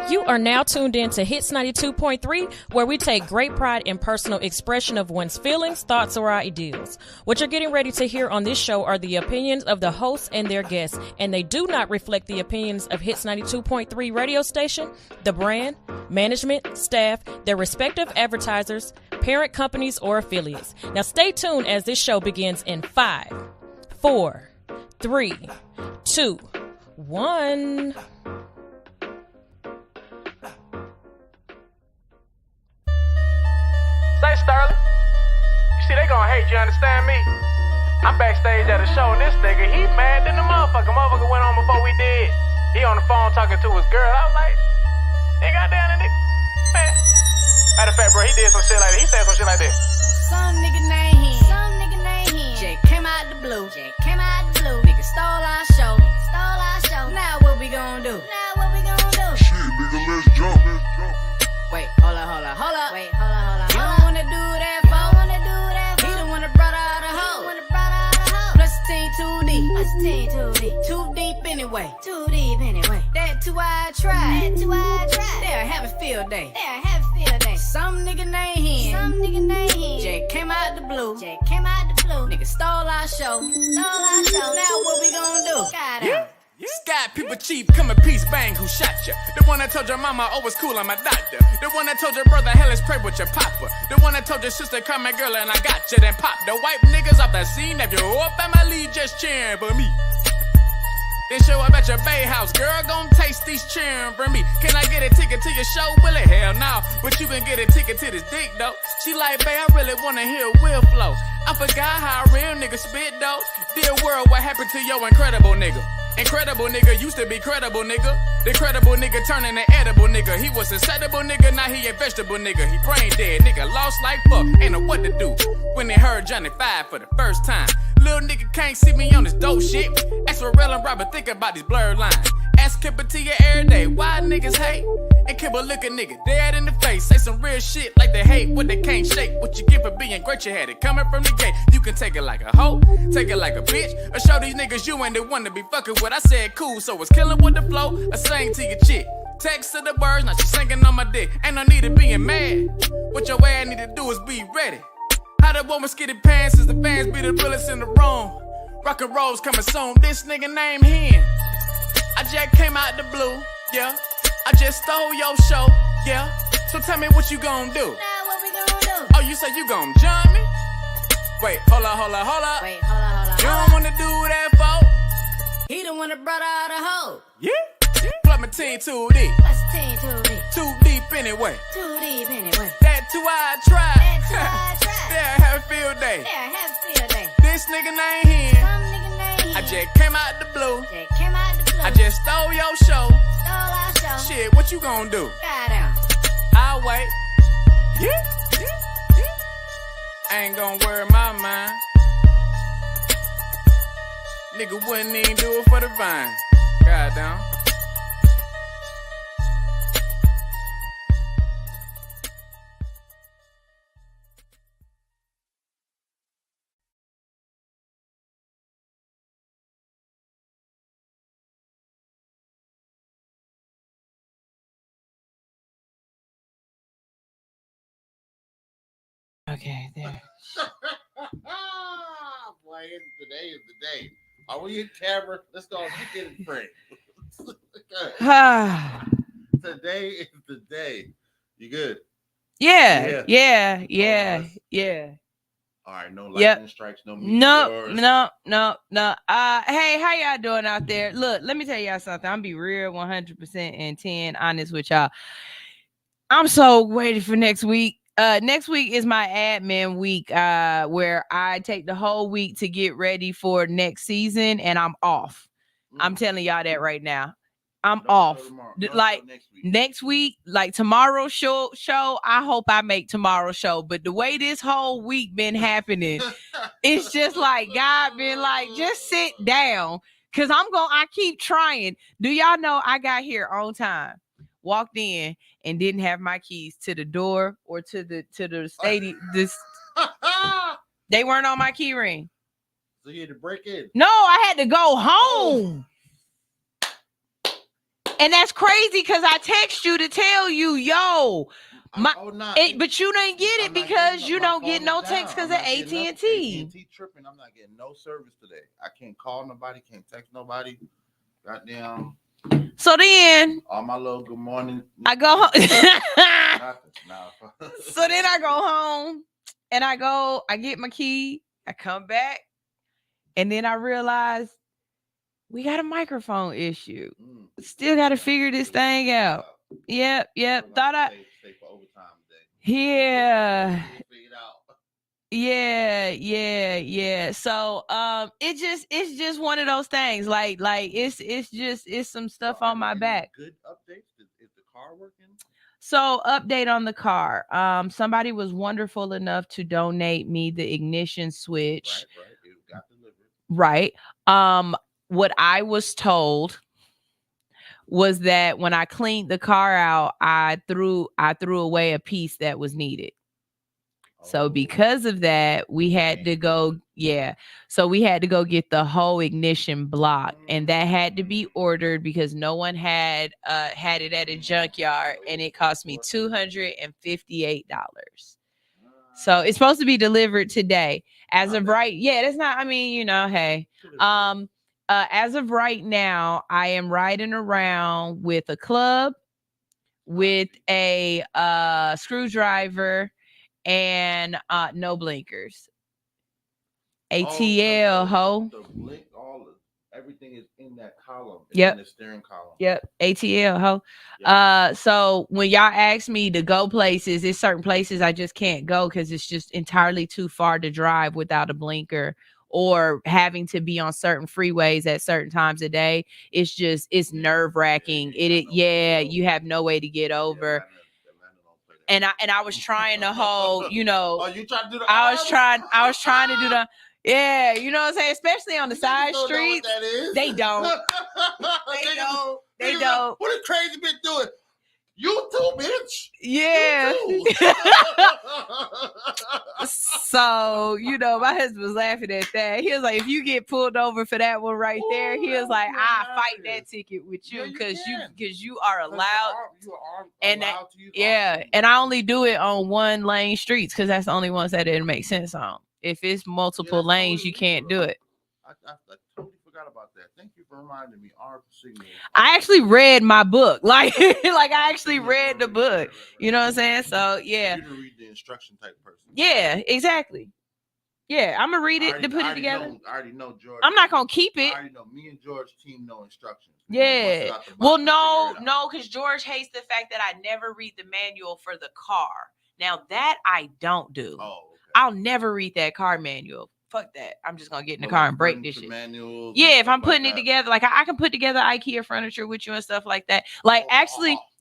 You are now tuned in to Hits 92.3, where we take great pride in personal expression of one's feelings, thoughts, or ideals. What you're getting ready to hear on this show are the opinions of the hosts and their guests, and they do not reflect the opinions of Hits 92.3 radio station, the brand, management, staff, their respective advertisers, parent companies, or affiliates. Now stay tuned as this show begins in 5, 4, 3, 2, 1. Say, Sterling, you see they gonna hate, you understand me? I'm backstage at a show and this nigga, he mad than the motherfucker. Motherfucker went on before we did. He on the phone talking to his girl. I was like, ain't goddamn the nigga, man. Matter of fact, bro, he did some shit like that. He said some shit like this. Some nigga named him. Some nigga named him. Jay came out the blue. Jay came out the blue. Nigga stole our show. Nigga stole our show. Now what we gonna do? Now what we gonna do? Shit, nigga, let's jump. Wait, hold up. Wait, hold up. You don't wanna do that, fo. He the one that brought out the hoe. Plus the team too deep. Too deep anyway. That two-eyed tribe. They'll have a field day. Some nigga named him. Jay came out the blue. Nigga stole our show. Now what we gonna do? Goddamn. Sky people cheap, come in peace, bang, who shot ya? The one that told your mama, oh, it's cool, I'm a doctor. The one that told your brother, hell is pray with your papa. The one that told your sister, come here, girl, and I got you. Then pop the white niggas off the scene. If your whole family just cheering for me. Then show up at your bay house, girl, gon' taste these cheering for me. Can I get a ticket to your show? Will it? Hell no. But you can get a ticket to this dick, though. She like, babe, I really wanna hear Will flow. I forgot how a real nigga spit, though. Dear world, what happened to your incredible nigga? Incredible nigga used to be credible nigga. The credible nigga turning an edible nigga. He was a edible nigga, now he a vegetable nigga. He brain dead nigga, lost like fuck, ain't know what to do. When they heard Johnny 5 for the first time. Little nigga can't see me on this dope shit. Ask Pharrell and Robert, think about these blurred lines. Ask Kipper to your every day, why niggas hate? And Kipper look a nigga dead in the face. Say some real shit like they hate what they can't shake. What you get for being great, you had it coming from the gate. You can take it like a hoe, take it like a bitch, or show these niggas you ain't the one to be fucking with. I said cool, so it's killing with the flow, or sing to your chick. Text to the birds, now she singing on my dick. Ain't no need of being mad. What your ass need to do is be ready. How the woman skitty pants as the fans be the bullets in the room. Rock and roll's coming soon. This nigga named Hen. I just came out the blue, yeah. I just stole your show, yeah. So tell me what you gon' do. Now what we gonna do? Oh, you say you gon' jump me? Wait, hold up. Wait, hold up. You don't wanna do that, folks? He the one that brought out the hoe. Yeah. Plug my team too deep. Plus the team too deep. Too deep anyway. That two-eyed tribe. They'll have a field day. This nigga named Hen. I just came out the blue. I just stole your show. Shit, what you gon' do? Goddamn. I'll wait. Yeah. I ain't gon' worry my mind. Nigga wouldn't even do it for the vine. Goddamn. Okay, there. Boy, today is the day. Are we in camera? Let's go. Let's get it frame. Today is the day. You good? Yeah. All right, no lightning strikes, no meteors. No. Hey, how y'all doing out there? Look, let me tell y'all something. I'm be real 100% and 10 honest with y'all. I'm so waiting for next week. Next week is my admin week, where I take the whole week to get ready for next season, and I'm off. I'm telling y'all that right now. I'm off. Like next week, like tomorrow's show, I hope I make tomorrow's show. But the way this whole week been happening, it's just like God been like, just sit down. Cause I keep trying. Do y'all know I got here on time? Walked in and didn't have my keys to the door or to the stadium. They weren't on my key ring. So you had to break in? No, I had to go home. And that's crazy because I text you to tell you, yo, but you didn't get it because you don't get no text because of AT&T. AT&T tripping. I'm not getting no service today. I can't call nobody, can't text nobody. Goddamn. So then all my little good morning. I go home. Nah. So then I go home and I get my key. I come back and then I realize we got a microphone issue. Still got to figure this thing out. Yep. Thought I. Stay for overtime today. Yeah. So it's just one of those things. Like it's some stuff on my back. Good updates. Is the car working? So update on the car. Somebody was wonderful enough to donate me the ignition switch. Right. It got delivered. Right. What I was told was that when I cleaned the car out, I threw away a piece that was needed. So because of that, we had to go. Yeah. So we had to go get the whole ignition block, and that had to be ordered because no one had it at a junkyard, and it cost me $258. So it's supposed to be delivered today. As of right, yeah, that's not. I mean, you know, hey, as of right now, I am riding around with a club, with a screwdriver, and no blinkers. ATL, ho. The blink, everything is in that column. Yep. In the steering column. Yep. ATL, ho. Yep. So when y'all ask me to go places, there's certain places I just can't go because it's just entirely too far to drive without a blinker, or having to be on certain freeways at certain times a day. It's nerve-wracking. You have no way to get over. And I was trying to hold, you know. Oh, you trying to do the I was trying to do the, yeah, you know what I'm saying? Especially on the side streets. They don't. They don't. What a crazy bitch doing? You too, bitch. Yeah. You too. So, you know, my husband was laughing at that. He was like, if you get pulled over for that one right there, he was like, I fight that ticket with you because you are allowed. And I only do it on one lane streets because that's the only ones that it makes sense on. If it's multiple lanes, you can't do it. I totally forgot about that. Thank you for reminding me. I actually read my book. Like I actually read the book. You know what I'm saying? So yeah. You didn't read the instruction type person. Yeah, exactly. Yeah, I'm gonna read it to put it together. I already know George. I'm not gonna keep it. I already know. Me and George team know instructions. Yeah. Well, no, because George hates the fact that I never read the manual for the car. Now that I don't do. Oh, okay. I'll never read that car manual. Fuck that. I'm just gonna get in the car and break this shit. Yeah, if I'm putting it together, like I can put together IKEA furniture with you and stuff like that. Like I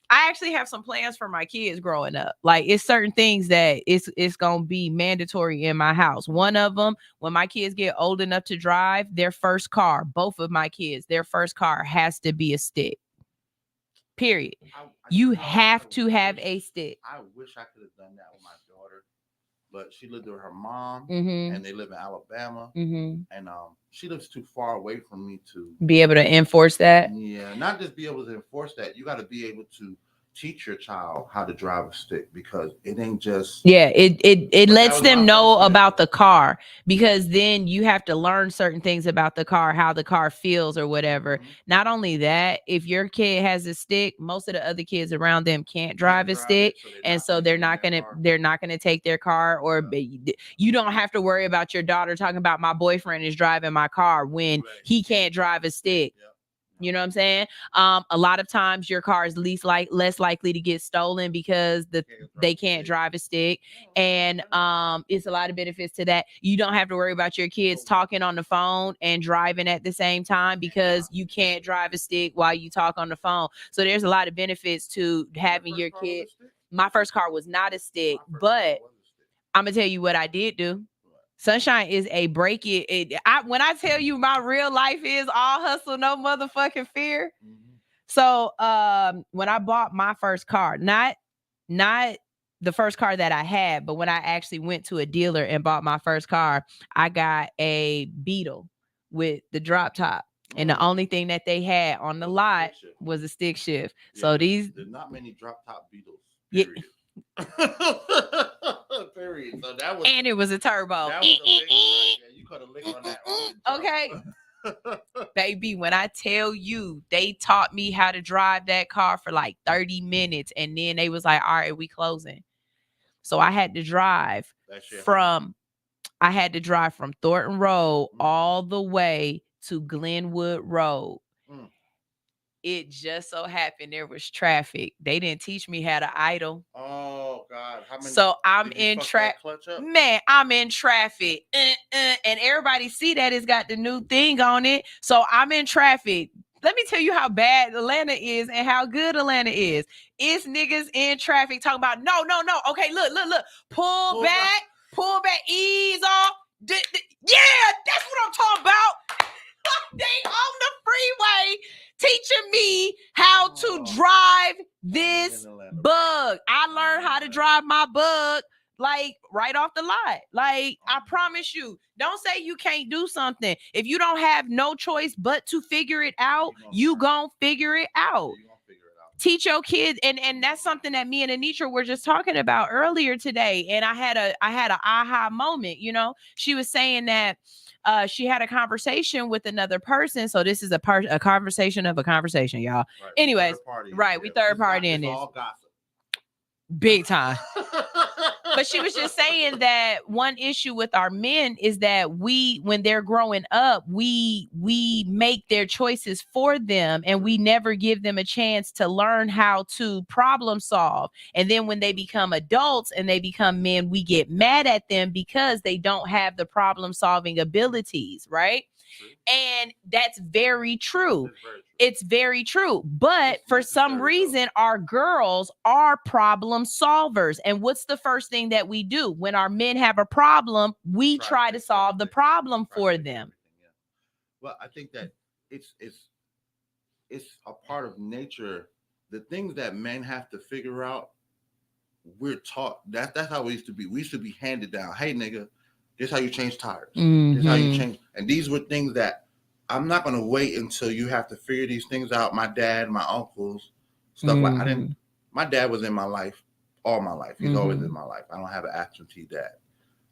actually have some plans for my kids growing up. Like it's certain things that it's gonna be mandatory in my house. One of them, when my kids get old enough to drive, their first car, both of my kids, their first car has to be a stick. Period. You have to have a stick. I wish I could have done that with my daughter, but she lived with her mom, mm-hmm. and they live in Alabama, mm-hmm. and she lives too far away from me to be able to enforce that. Yeah, not just be able to enforce that. You got to be able to teach your child how to drive a stick because it ain't just it lets them know about the car, because then you have to learn certain things about the car, how the car feels or whatever. Mm-hmm. Not only that, if your kid has a stick, most of the other kids around them can't drive a stick, so they're not gonna take their car, or you don't have to worry about your daughter talking about my boyfriend is driving my car when he can't drive a stick. Yeah. You know what I'm saying? A lot of times your car is less likely to get stolen because they can't drive a stick. And it's a lot of benefits to that. You don't have to worry about your kids talking on the phone and driving at the same time because you can't drive a stick while you talk on the phone. So there's a lot of benefits to having your kid. My first car was not a stick, but I'm gonna tell you what I did do. Sunshine is a break it. When I tell you my real life is all hustle, no motherfucking fear. Mm-hmm. So when I bought my first car, not the first car that I had, but when I actually went to a dealer and bought my first car, I got a Beetle with the drop top. And the only thing that they had on the lot was a stick shift. So there's not many drop top Beetles. Period. Period. So that was, and it was a turbo. That was a big one. Yeah, you could have licked on that. Okay. Baby, when I tell you they taught me how to drive that car for like 30 minutes, and then they was like, all right, we closing. So I had to drive from Thornton Road all the way to Glenwood Road. It just so happened there was traffic. They didn't teach me how to idle. Oh God! So I'm in traffic. Man, I'm in traffic, and everybody see that it's got the new thing on it. So I'm in traffic. Let me tell you how bad Atlanta is and how good Atlanta is. It's niggas in traffic talking about no. Okay, look. Pull back, ease off. Yeah, that's what I'm talking about. They on the freeway teaching me how to drive this bug. I learned how to drive my bug like right off the lot. Like, I promise you, don't say you can't do something. If you don't have no choice but to figure it out, you gonna figure it out. Teach your kids, and that's something that me and Anitra were just talking about earlier today. And I had an aha moment. You know, she was saying that she had a conversation with another person. So this is a conversation of a conversation, y'all. Right. Anyways, we third party in this. Big time. But she was just saying that one issue with our men is that when they're growing up, we make their choices for them, and we never give them a chance to learn how to problem solve. And then when they become adults and they become men, we get mad at them because they don't have the problem solving abilities, right? And that's very true. It's very true. But for some reason, our girls are problem solvers. And what's the first thing that we do? When our men have a problem, we try to solve the problem for them. Well, I think that it's a part of nature. The things that men have to figure out, we're taught. That's how we used to be. We used to be handed down. Hey, nigga, this is how you change tires. This is how you change. And these were things that I'm not going to wait until you have to figure these things out. My dad, my uncles, stuff like my dad was in my life all my life. He's always in my life. I don't have an absentee dad,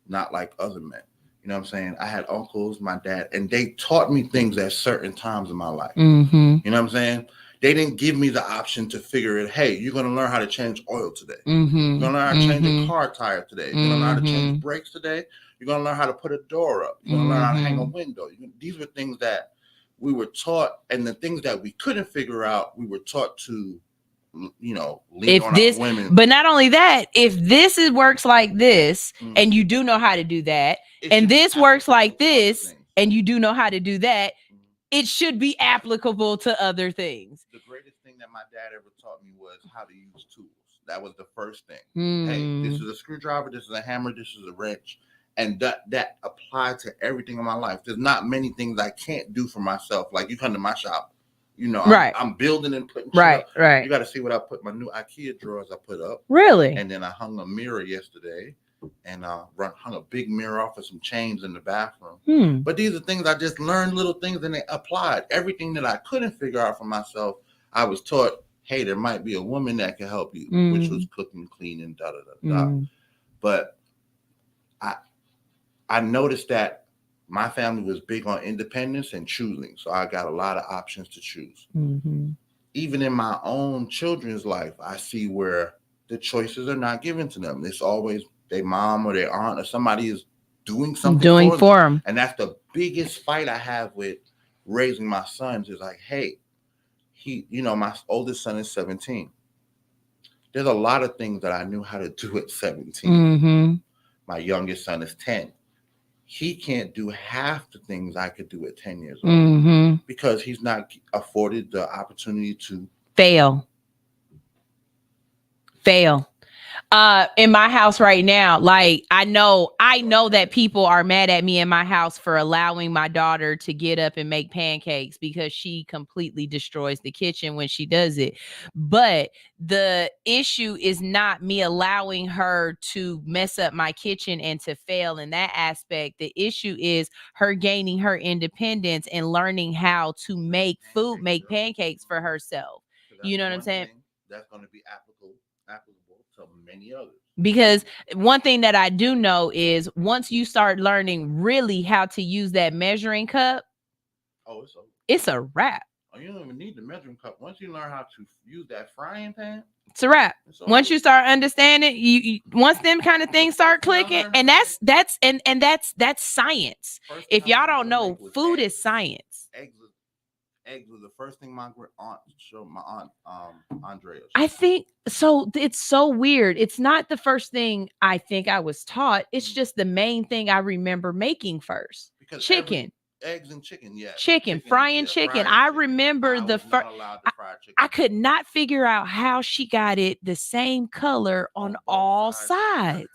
not like other men. You know what I'm saying? I had uncles, my dad, and they taught me things at certain times in my life. You know what I'm saying? They didn't give me the option to figure it. Hey, you're going to learn how to change oil today. You're going to learn how to change a car tire today. You're going to learn how to change brakes today. You're going to learn how to put a door up. You're going to learn how to hang a window. These were things that we were taught, and the things that we couldn't figure out, we were taught to, lean on our women. But not only that, if this works like this, and you do know how to do that, and this works like this, and you do know how to do that, it should be applicable to other things. The greatest thing that my dad ever taught me was how to use tools. That was the first thing. Hey, this is a screwdriver, this is a hammer, this is a wrench. And that applied to everything in my life. There's not many things I can't do for myself. Like, you come to my shop, I'm building and putting shit up. You got to see what I put, my new IKEA drawers I put up. Really? And then I hung a mirror yesterday, and hung a big mirror off of some chains in the bathroom. But these are things I just learned, little things, and they applied. Everything that I couldn't figure out for myself, I was taught, hey, there might be a woman that can help you, which was cooking, cleaning, But I noticed that my family was big on independence and choosing. So I got a lot of options to choose. Even in my own children's life, I see where the choices are not given to them. It's always their mom or their aunt or somebody is doing something for them. And that's the biggest fight I have with raising my sons is like, hey, my oldest son is 17. There's a lot of things that I knew how to do at 17. My youngest son is 10. He can't do half the things I could do at 10 years old because he's not afforded the opportunity to fail. In my house right now, like I know that people are mad at me in my house for allowing my daughter to get up and make pancakes because she completely destroys the kitchen when she does it. But the issue is not me allowing her to mess up my kitchen and to fail in that aspect. The issue is her gaining her independence and learning how to make food, make pancakes for herself. So that's You know what I'm one saying? thing That's going to be applicable to many others. Because one thing that I do know is once you start learning really how to use that measuring cup, Oh, it's a wrap. Oh, you don't even need the measuring cup. Once you learn how to use that frying pan, It's a wrap. it's Once over. you start understanding, you once them kind of things start clicking, and that's science. First If thing y'all I learned don't to know, make was food eggs. is science. Eggs was the first thing my aunt showed my aunt Andrea. I think so. It's so weird. It's not the first thing I think I was taught. It's just the main thing I remember making first. Because Chicken. Eggs and chicken, yeah. Frying chicken. I remember the first. Fried chicken. I could not figure out how she got it the same color on all sides.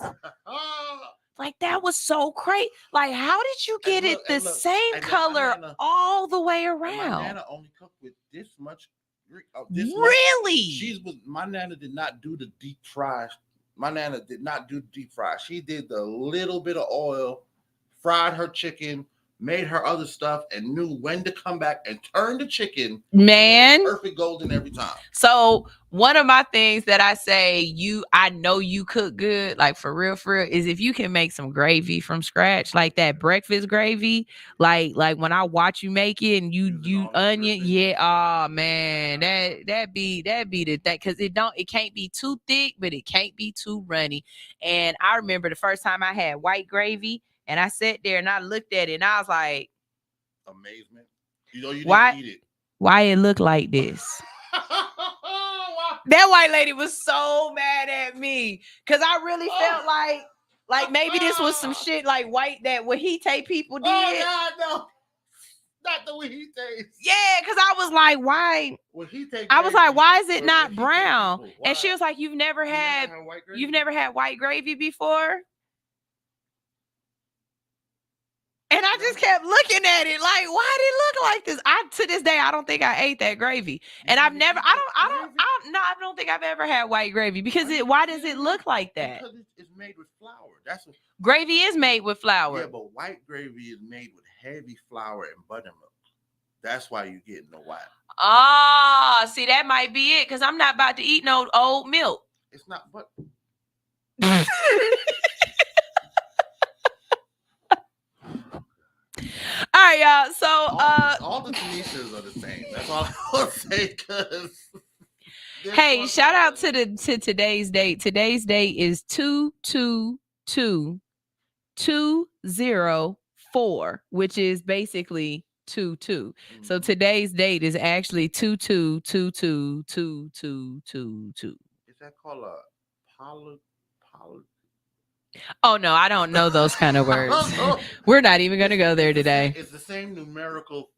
Like that was so crazy. Like, how did you get it the same color all the way around? My nana only cooked with this much. Really? My nana did not do the deep fry. My nana did not do deep fry. She did the little bit of oil, fried her chicken, made her other stuff, and knew when to come back and turn the chicken. Man, perfect golden every time. So one of my things that I say, I know you cook good, like for real, is if you can make some gravy from scratch, like that breakfast gravy, like when I watch you make it and you onion, yeah, oh man, that be that because it can't be too thick, but it can't be too runny. And I remember the first time I had white gravy. And I sat there and I looked at it and I was like, amazement. You know, you why, didn't eat it. Why it look like this? That white lady was so mad at me because I really felt like maybe this was some shit like white that Wahite people did. Oh, God, no. Not the Wahite. Yeah, because I was like, why? I was like, why is it not brown? And she was like, you've never had white gravy before? And I just kept looking at it like, why did it look like this? To this day, I don't think I ate that gravy. And I don't think I've ever had white gravy because why does it look like that? Because it's made with flour. Gravy is made with flour. Yeah, but white gravy is made with heavy flour and buttermilk. That's why you're getting the white. Ah, see, that might be it because I'm not about to eat no old milk. It's not, but. All right, y'all. So all the Tanishas are the same. That's all I will say. Hey, shout out to today's date. Today's date is 2/2/2/2/0/4, which is basically 2/2. So today's date is actually 2/2/2/2/2/2/2. Is that called a poly? Oh no, I don't know those kind of words. We're not even going to go there today. It's the same numerical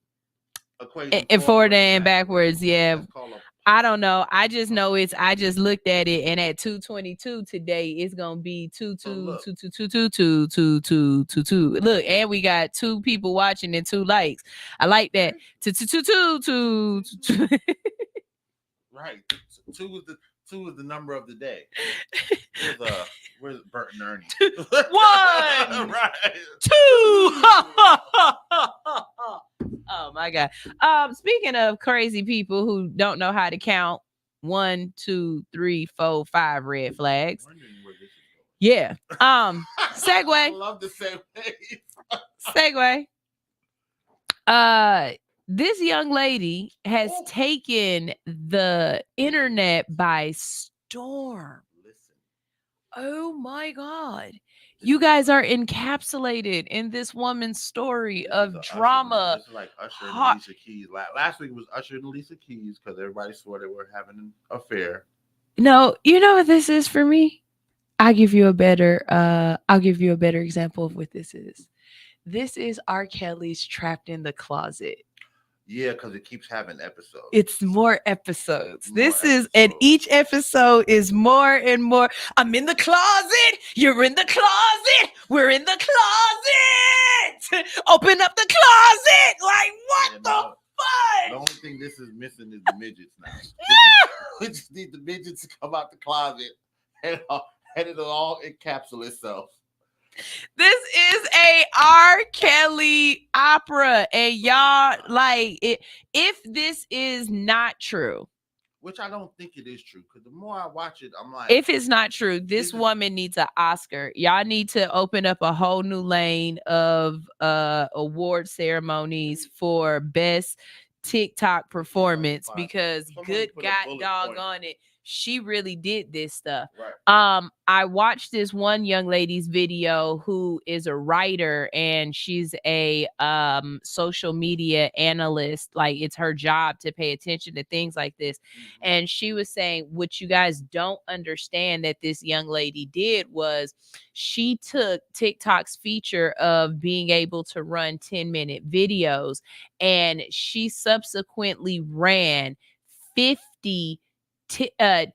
equation. And forward and backwards, yeah. I don't know. I just know I just looked at it, and at 2:22 today, it's gonna be 2/2/2/2/2/2/2/2/2. Look, and we got 2 people watching and 2 likes. I like that. 2/2/2/2. Right. 2 is the number of the day. Where's Bert and Ernie? 1, right. 2. Oh my God. Speaking of crazy people who don't know how to count 1, 2, 3, 4, 5 red flags. Yeah. Segue. I love the segue. This young lady has taken the internet by storm. Oh my God. You guys are encapsulated in this woman's story of drama. This is like Usher and Alicia Keys. Last week was Usher and Alicia Keys because everybody swore they were having an affair. No, you know what this is for me? I'll give you a better example of what this is. This is R. Kelly's Trapped in the Closet. Yeah, because it keeps having episodes. It's more episodes. More This is, and episodes. each episode is more and more. I'm in the closet. You're in the closet. We're in the closet. Open up the closet. Like, what Yeah, the no, fuck? the only thing this is missing is the midgets now. We just need the midgets to come out the closet and it'll all encapsulate itself. This is a R. Kelly opera, and y'all like it. If this is not true, Which I don't think it is true, because the more I watch it, I'm like, if it's not true, this is- woman needs an Oscar. Y'all need to open up a whole new lane of award ceremonies for best TikTok performance, Fine. because Someone good put a God bullet doggone it, she really did this stuff. right. I watched this one young lady's video who is a writer, and she's a social media analyst. Like, it's her job to pay attention to things like this. And she was saying, what you guys don't understand that this young lady did was she took TikTok's feature of being able to run 10-minute videos, and she subsequently ran 50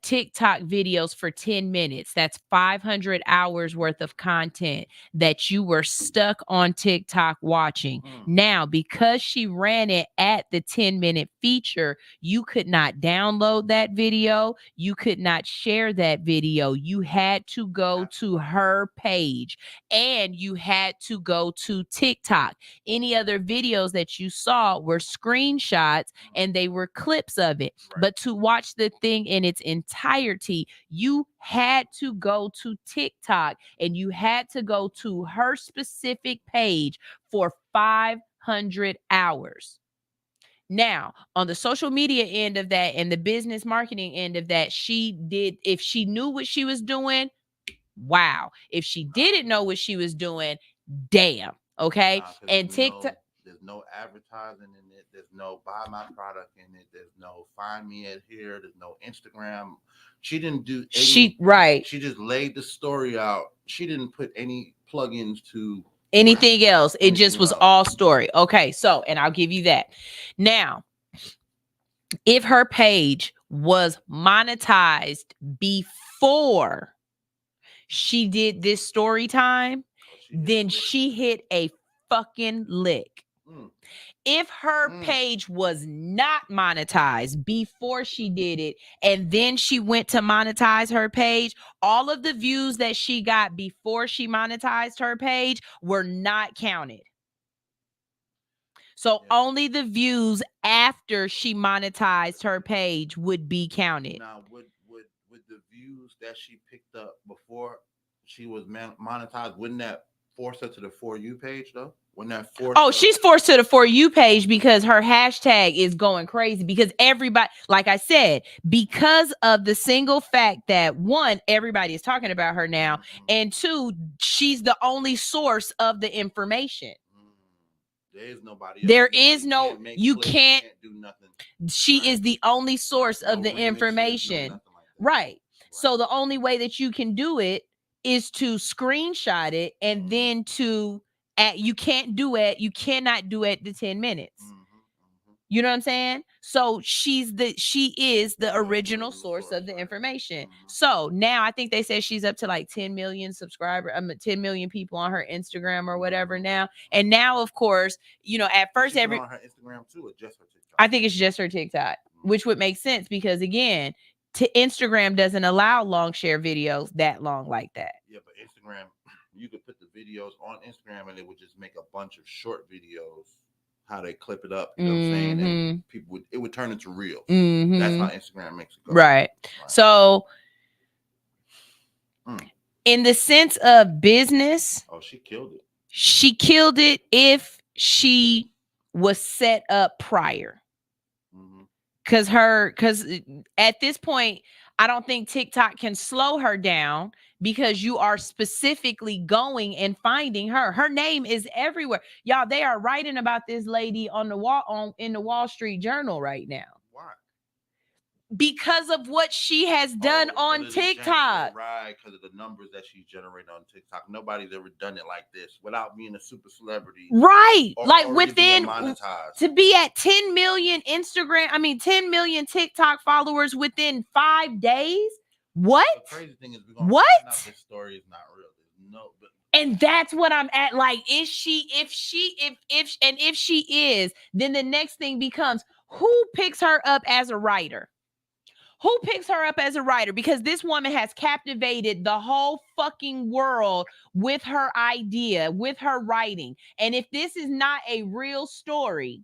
TikTok videos for 10 minutes. That's 500 hours worth of content that you were stuck on TikTok watching. Now, because she ran it at the 10-minute feature, you could not download that video. You could not share that video. You had to go to her page, and you had to go to TikTok. Any other videos that you saw were screenshots, and they were clips of it. Right. But to watch the thing in its entirety, you had to go to TikTok, and you had to go to her specific page for 500 hours. Now, on the social media end of that and the business marketing end of that, she did, if she knew what she was doing, wow. If she didn't know what she was doing, damn. Okay. Nah, 'cause And there's TikTok. there's no advertising in it. There's no buy my product in it. There's no find me at here. There's no Instagram. She didn't do any. Right. She just laid the story out. She didn't put any plugins to Anything else. It just Anything was else. all story. Okay. So, and I'll give you that. Now, if her page was monetized before she did this story time, then she hit a fucking lick. Mm. If her page was not monetized before she did it, and then she went to monetize her page, all of the views that she got before she monetized her page were not counted. So only the views after she monetized her page would be counted. Now, would the views that she picked up before she was monetized, wouldn't that force her to the For You page though? Wouldn't that force? Oh, her- she's forced to the For You page because her hashtag is going crazy, because everybody, like I said, because of the single fact that, one, everybody is talking about her now, and two, she's the only source of the information. There is nobody. There else. is no, Can't make you clips, can't, do nothing. she is the only source of No the remixes, no information. nothing like that. Right. So the only way that you can do it is to screenshot it, and then to you can't do it. You cannot do it the 10 minutes. You know what I'm saying? So she is the original source of the information. So now I think they said she's up to like 10 million subscribers, 10 million people on her Instagram or whatever now. And now, of course, you know, at first She's on her Instagram too, or just her TikTok? I think it's just her TikTok, which would make sense because, again, Instagram doesn't allow long share videos that long like that. Yeah, but Instagram, you could put the videos on Instagram and it would just make a bunch of short videos, how they clip it up. You know what I'm saying? And people it would turn into reels. That's how Instagram makes it go. Right. So in the sense of business, oh, she killed it. She killed it if she was set up prior. Because at this point, I don't think TikTok can slow her down, because you are specifically going and finding her. Her name is everywhere. Y'all, they are writing about this lady on the wall in the Wall Street Journal right now. Why? because of what she has done on TikTok. Right, because of the numbers that she's generating on TikTok. Nobody's ever done it like this without being a super celebrity. Right. Or like already being within monetized. to be at 10 million 10 million TikTok followers within 5 days. What? The crazy thing is we're gonna What? find out this story is not real. There's no but And that's what I'm at. Like, if she is, then the next thing becomes who picks her up as a writer? Who picks her up as a writer? Because this woman has captivated the whole fucking world with her idea, with her writing. And if this is not a real story,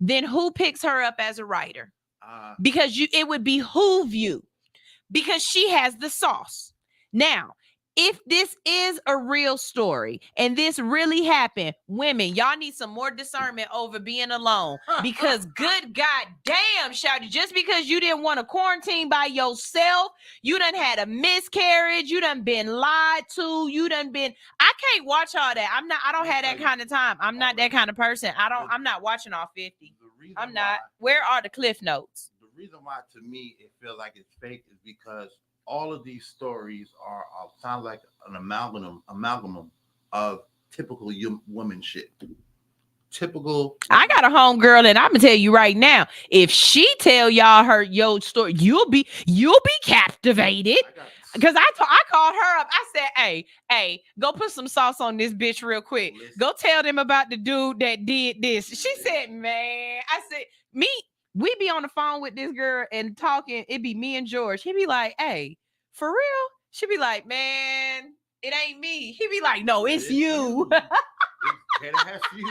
then who picks her up as a writer? Because it would behoove you, because she has the sauce. Now, if this is a real story and this really happened, women, y'all need some more discernment over being alone. Because good God damn, Shouty, just because you didn't want to quarantine by yourself, you done had a miscarriage, you done been lied to, you done been. I can't watch all that. I don't have that kind of time. I'm not that kind of person. I'm not watching all 50. I'm not. Where are the cliff notes? The reason why to me it feels like it's fake is because all of these stories are sound like an amalgam of typical woman shit. Typical. I got a homegirl, and I'm gonna tell you right now, if she tell y'all her story, you'll be captivated. Because I called her up. I said, hey, go put some sauce on this bitch real quick. Listen. Go tell them about the dude that did this. She said, man, I said, we be on the phone with this girl and talking. It'd be me and George. He'd be like, hey, for real? She'd be like, man, it ain't me. He'd be like, no, it's you. It has you.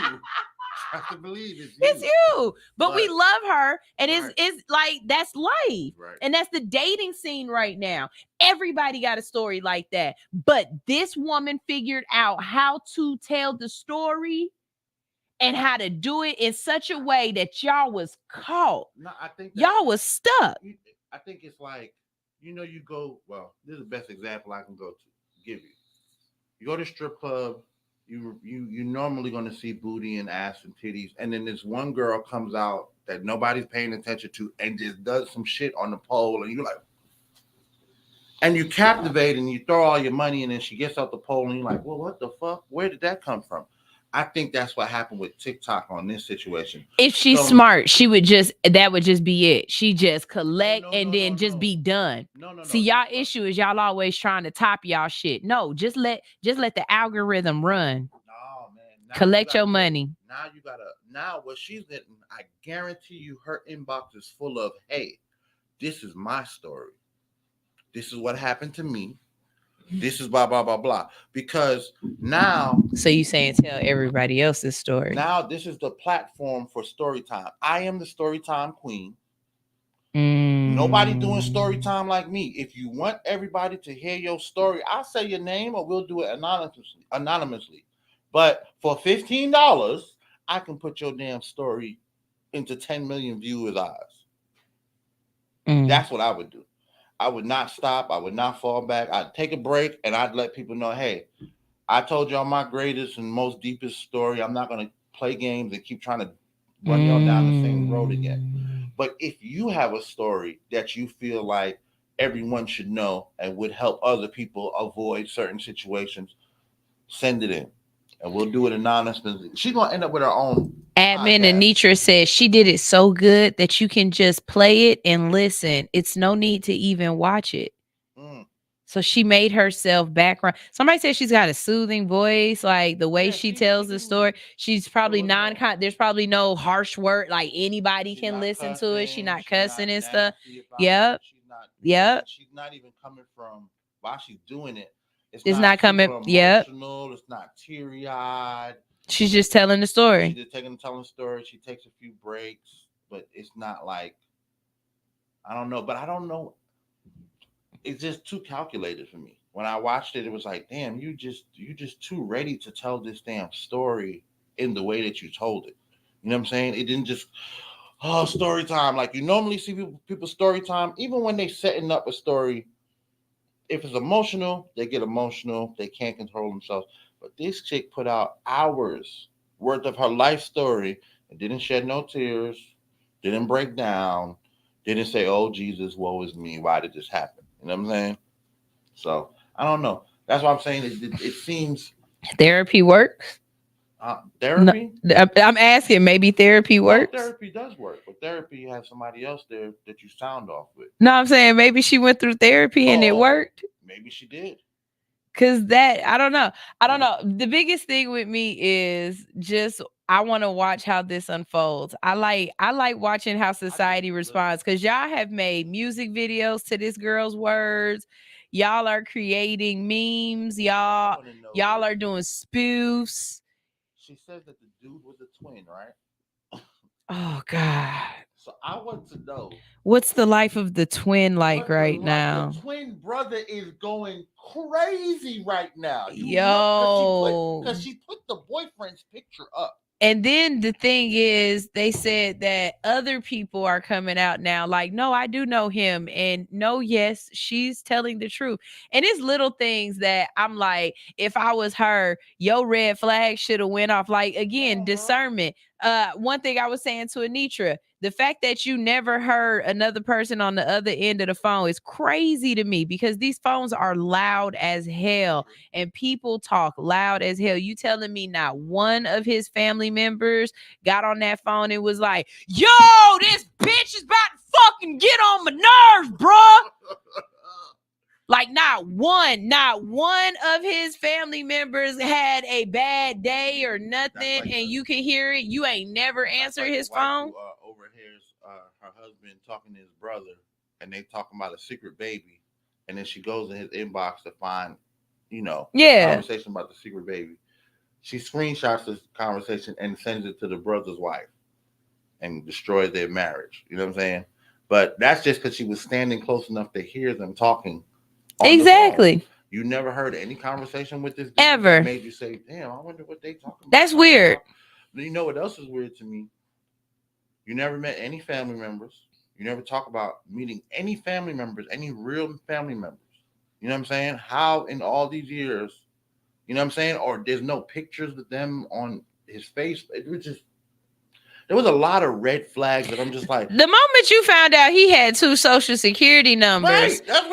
I have to believe it's you. It's you. But we love her. And it's like, that's life. Right. And that's the dating scene right now. Everybody got a story like that. But this woman figured out how to tell the story and how to do it in such a way that y'all was caught. No, I think y'all was stuck. I think it's like, you go, well, this is the best example I can give you. You go to strip club, you normally going to see booty and ass and titties, and then this one girl comes out that nobody's paying attention to and just does some shit on the pole, and you're like, and you captivate and you throw all your money, and then she gets off the pole, and you're like, well, what the fuck? Where did that come from? I think that's what happened with TikTok on this situation. If she's smart, that would just be it. She just collect and then be done. No. See, y'all issue is y'all always trying to top y'all shit. No, just let the algorithm run. No, man. Collect your money. Now what she's getting, I guarantee you her inbox is full of, hey, this is my story. This is what happened to me. This is blah, blah, blah, blah. Because now... So you saying tell everybody else's story. Now this is the platform for story time. I am the story time queen. Nobody doing story time like me. If you want everybody to hear your story, I'll say your name or we'll do it anonymously. But for $15, I can put your damn story into 10 million viewers' eyes. That's what I would do. I would not stop. I would not fall back. I'd take a break and I'd let people know, hey, I told y'all my greatest and most deepest story. I'm not going to play games and keep trying to run y'all down the same road again. But if you have a story that you feel like everyone should know and would help other people avoid certain situations, send it in. And we'll do it anonymously. She's going to end up with her own. Admin Anitra says she did it so good that you can just play it and listen. It's no need to even watch it. So she made herself background. Somebody said she's got a soothing voice, like the way she tells the story. She's probably there's probably no harsh word, like anybody can listen to it. She's not cussing and stuff. Yep. She's not even coming from while she's doing it. It's not coming. Yep. It's not teary-eyed. She's just telling the story. She's just telling the story. She takes a few breaks, but it's not like, I don't know. But I don't know. It's just too calculated for me. When I watched it, it was like, damn, you just too ready to tell this damn story in the way that you told it. You know what I'm saying? It didn't just, story time. Like you normally see people story time, even when they setting up a story. If it's emotional, they get emotional. They can't control themselves. But this chick put out hours worth of her life story and didn't shed no tears, didn't break down, Didn't say, "Oh Jesus, woe is me. Why did this happen?" You know what I'm saying? So I don't know. That's why I'm saying it seems Therapy works. No, therapy. I'm asking. Maybe therapy Well, works. therapy does work, but therapy you have somebody else there that you sound off with. No, I'm saying maybe she went through therapy and it Oh, worked. maybe she did. Cause that I don't know. I don't know. The biggest thing with me is just I want to watch how this unfolds. I like watching how society responds. Cause y'all have made music videos to this girl's words. Y'all are creating memes. Y'all are doing spoofs. She said that the dude was a twin, right? Oh God. So I want to know What's the life of the twin like what right the now? The twin brother is going crazy right now. Yo. Because she put the boyfriend's picture up. And then the thing is, they said that other people are coming out now, like, no, I do know him. And no, yes, she's telling the truth. And it's little things that I'm like, if I was her, your red flag should have went off. Like, again, discernment. One thing I was saying to Anitra, the fact that you never heard another person on the other end of the phone is crazy to me, because these phones are loud as hell and people talk loud as hell. You telling me not one of his family members got on that phone and was like, yo, this bitch is about to fucking get on my nerves, bruh. Like not one of his family members had a bad day or nothing, like and you can hear it. You ain't never answered like his phone. Who, overhears her husband talking to his brother, and they talking about a secret baby, and then she goes in his inbox to find, conversation about the secret baby. She screenshots this conversation and sends it to the brother's wife, and destroys their marriage. You know what I'm saying? But that's just because she was standing close enough to hear them talking. Exactly. You never heard any conversation with this ever that made you say, "Damn, I wonder what they talking about." That's weird. You know what else is weird to me? You never met any family members. You never talk about meeting any family members, any real family members. You know what I'm saying? How in all these years, you know what I'm saying? Or there's no pictures of them on his face. It was just, there was a lot of red flags that I'm just like. The moment you found out he had 2 social security numbers, right, that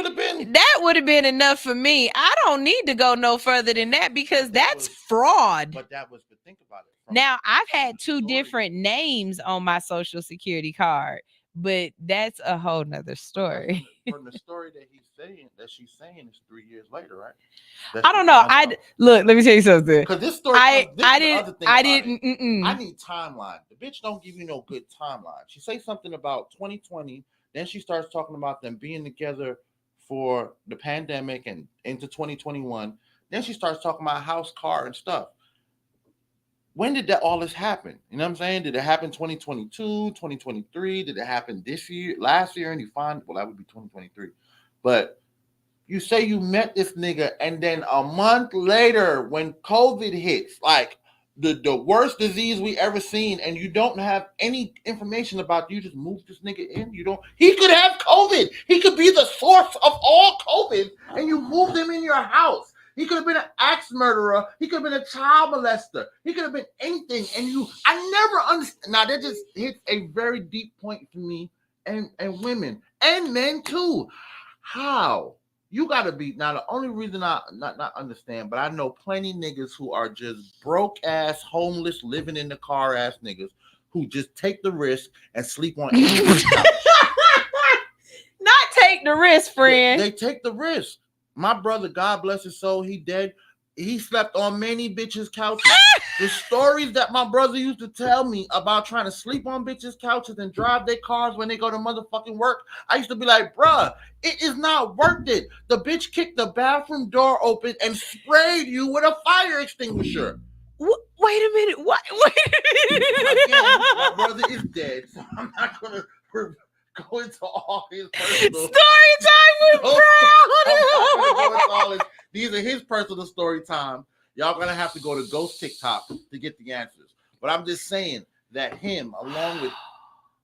would have been enough for me. I don't need to go no further than that, because that's fraud. But that was, but think about it. Now, I've had 2 different names on my social security card, but that's a whole nother story. From the story that she's saying is 3 years later, right? I don't know. Look, let me tell you something. Because this story, I need timeline. The bitch don't give you no good timeline. She say something about 2020, then she starts talking about them being together for the pandemic and into 2021. Then she starts talking about house, car, and stuff. When did all this happen? You know what I'm saying? Did it happen 2022, 2023? Did it happen this year, last year? And you find, well, that would be 2023. But you say you met this nigga, and then a month later, when COVID hits, like the worst disease we ever seen, and you don't have any information about, you just move this nigga in. He could have COVID. He could be the source of all COVID, and you move him in your house. He could have been an axe murderer. He could have been a child molester. He could have been anything. And I never understand. Now, that just hits a very deep point for me, and women and men too. How? You got to be. Now, the only reason I not understand, but I know plenty niggas who are just broke ass, homeless, living in the car ass niggas who just take the risk and sleep on anybody's couch. Not take the risk, friend. They take the risk. My brother, God bless his soul, he dead. He slept on many bitches' couches. The stories that my brother used to tell me about trying to sleep on bitches' couches and drive their cars when they go to motherfucking work, I used to be like, bruh, it is not worth it. The bitch kicked the bathroom door open and sprayed you with a fire extinguisher. Wait a minute. What? Again, my brother is dead, so I'm not going to go into all his personal story time with Brown. These are his personal story time. Y'all gonna have to go to Ghost TikTok to get the answers. But I'm just saying that him, along with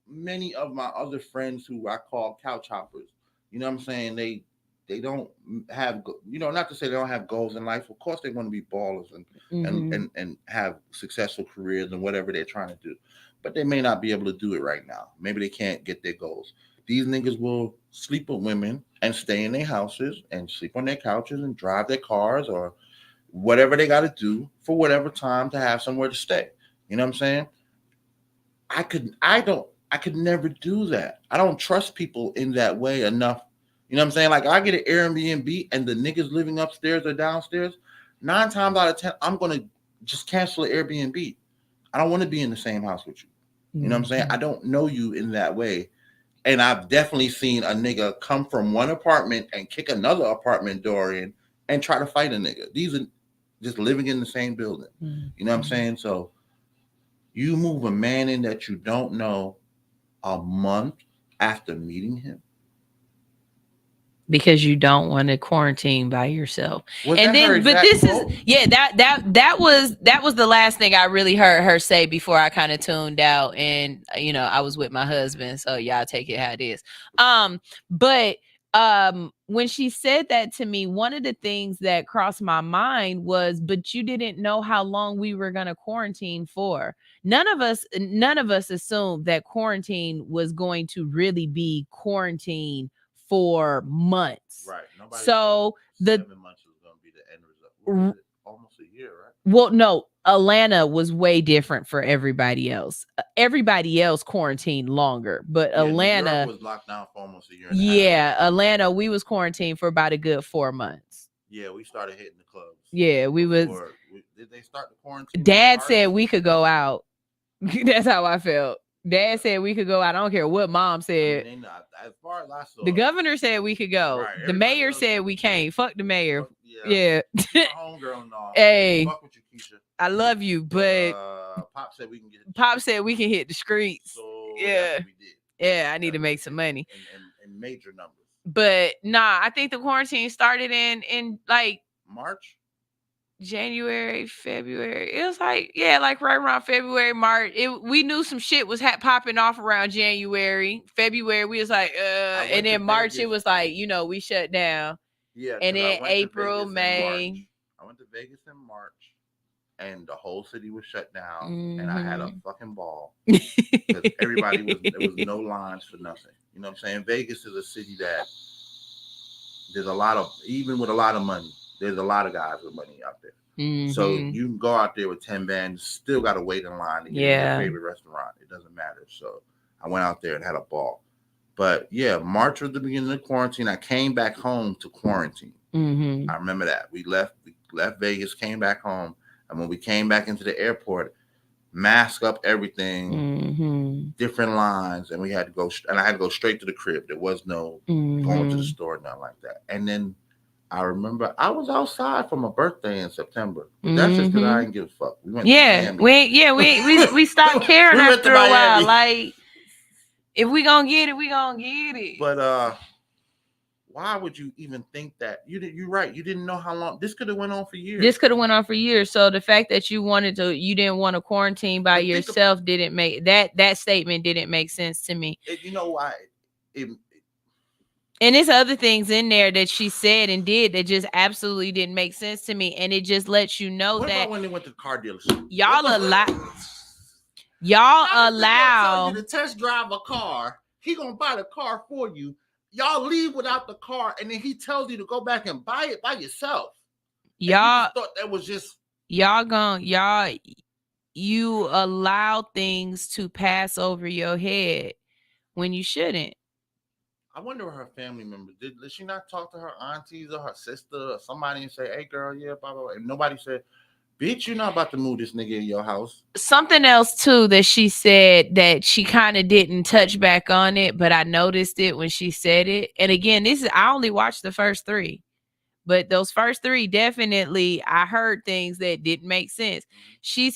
many of my other friends who I call couch hoppers, you know what I'm saying? They don't have, not to say they don't have goals in life. Of course, they want to be ballers and have successful careers and whatever they're trying to do. But they may not be able to do it right now. Maybe they can't get their goals. these niggas will sleep with women and stay in their houses and sleep on their couches and drive their cars or whatever they got to do for whatever time to have somewhere to stay. You know what I'm saying? I could never do that. I don't trust people in that way enough. You know what I'm saying? Like, I get an Airbnb and the niggas living upstairs or downstairs, 9 times out of 10, I'm going to just cancel the Airbnb. I don't want to be in the same house with you. You know what I'm saying? I don't know you in that way. And I've definitely seen a nigga come from one apartment and kick another apartment door in and try to fight a nigga. These are just living in the same building. You know what I'm saying? So you move a man in that you don't know a month after meeting him. Because you don't want to quarantine by yourself. Was and that her then, but exact this quote? is, yeah, that was the last thing I really heard her say before I kind of tuned out. And, you know, I was with my husband, so y'all take it how it is. But when she said that to me, one of the things that crossed my mind was, but you didn't know how long we were going to quarantine for. None of us assumed that quarantine was going to really be quarantine for months. Right. Nobody So said 7 months was going to be the end result. What was it? Almost a year, right? Well, no, Atlanta was way different for everybody else. Everybody else quarantined longer, but Yeah, New Atlanta York was locked down for almost a year and a half. Atlanta, we was quarantined for about a good 4 months. Yeah, we started hitting the clubs. Yeah, Did they start the quarantine? Dad said we could go out. That's how I felt. Dad said we could go out. I don't care what mom said. As far as I saw, The governor said we could go. Right, The mayor said we can't. Fuck the mayor. Yeah. Yeah. My homegirl and all. Hey. Fuck with you, Keisha. I love you, but Pop said we can get. Pop said we can hit the streets. So Yeah. that's what we did. Yeah, I need to make some money. In major numbers. But nah, I think the quarantine started in like March. January, February. It was like, yeah, like right around February, March. We knew some shit was popping off around January. February, we was like, and then March, it was like, you know, we shut down. Yeah. And then April, May. I went to Vegas in March, and the whole city was shut down, and I had a fucking ball. Because everybody there was no lines for nothing. You know what I'm saying? Vegas is a city that there's a lot of, even with a lot of money, there's a lot of guys with money out there. So you can go out there with 10 bands, still got to wait in line to get your favorite restaurant. It doesn't matter. So I went out there and had a ball. But yeah, March was the beginning of quarantine. I came back home to quarantine. I remember that. We left Vegas, came back home. And when we came back into the airport, mask up everything, different lines. And we had to go, and I had to go straight to the crib. There was no going to the store, nothing like that. And then I remember I was outside for my birthday in September. But that's just because I didn't give a fuck. We went to Miami. we stopped caring We went after to a while. Miami. Like, if we gonna get it, we gonna get it. But why would you even think that? You're right. You didn't know how long this could have went on for years. So the fact that you didn't want to quarantine by yourself didn't make that statement didn't make sense to me. You know why? And there's other things in there that she said and did that just absolutely didn't make sense to me. And it just lets you know what that about when they went to the car dealership? Y'all allow you to test drive a car. He gonna buy the car for you. Y'all leave without the car, and then he tells you to go back and buy it by yourself. Y'all thought that was just you allow things to pass over your head when you shouldn't. I wonder what her family members did. Did she not talk to her aunties or her sister or somebody and say, "Hey, girl, yeah, blah blah blah"? And nobody said, "Bitch, you're not about to move this nigga in your house." Something else too that she said that she kind of didn't touch back on it, but I noticed it when she said it. And again, I only watched the first 3, but those first 3 definitely I heard things that didn't make sense.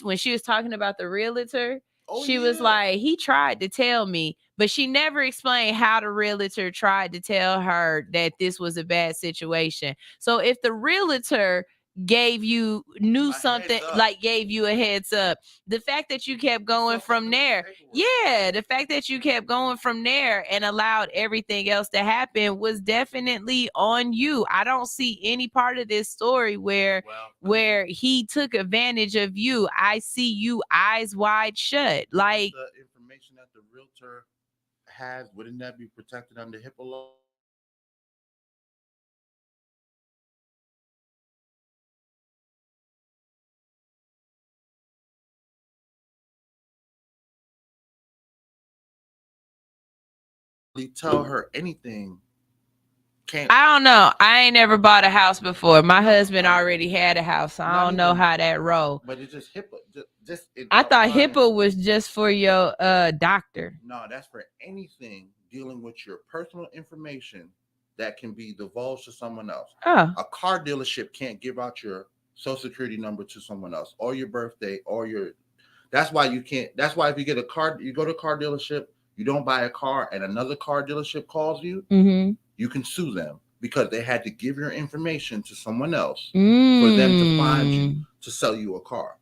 When she was talking about the realtor, she was like, he tried to tell me, but she never explained how the realtor tried to tell her that this was a bad situation. So if the realtor gave you a heads up, the fact that you kept going from there, and allowed everything else to happen was definitely on you. I don't see any part of this story where he took advantage of you. I see you eyes wide shut. Like, the information that the realtor wouldn't that be protected under HIPAA law? Tell her anything. Can't. I don't know. I ain't never bought a house before. My husband already had a house, so I don't know how that roll. But it's just HIPAA. I thought HIPAA was just for your doctor. No, that's for anything dealing with your personal information that can be divulged to someone else. Oh. A car dealership can't give out your social security number to someone else, or your birthday, or your. That's why you can't. That's why if you get a car, you go to a car dealership, you don't buy a car, and another car dealership calls you, you can sue them because they had to give your information to someone else for them to find you to sell you a car.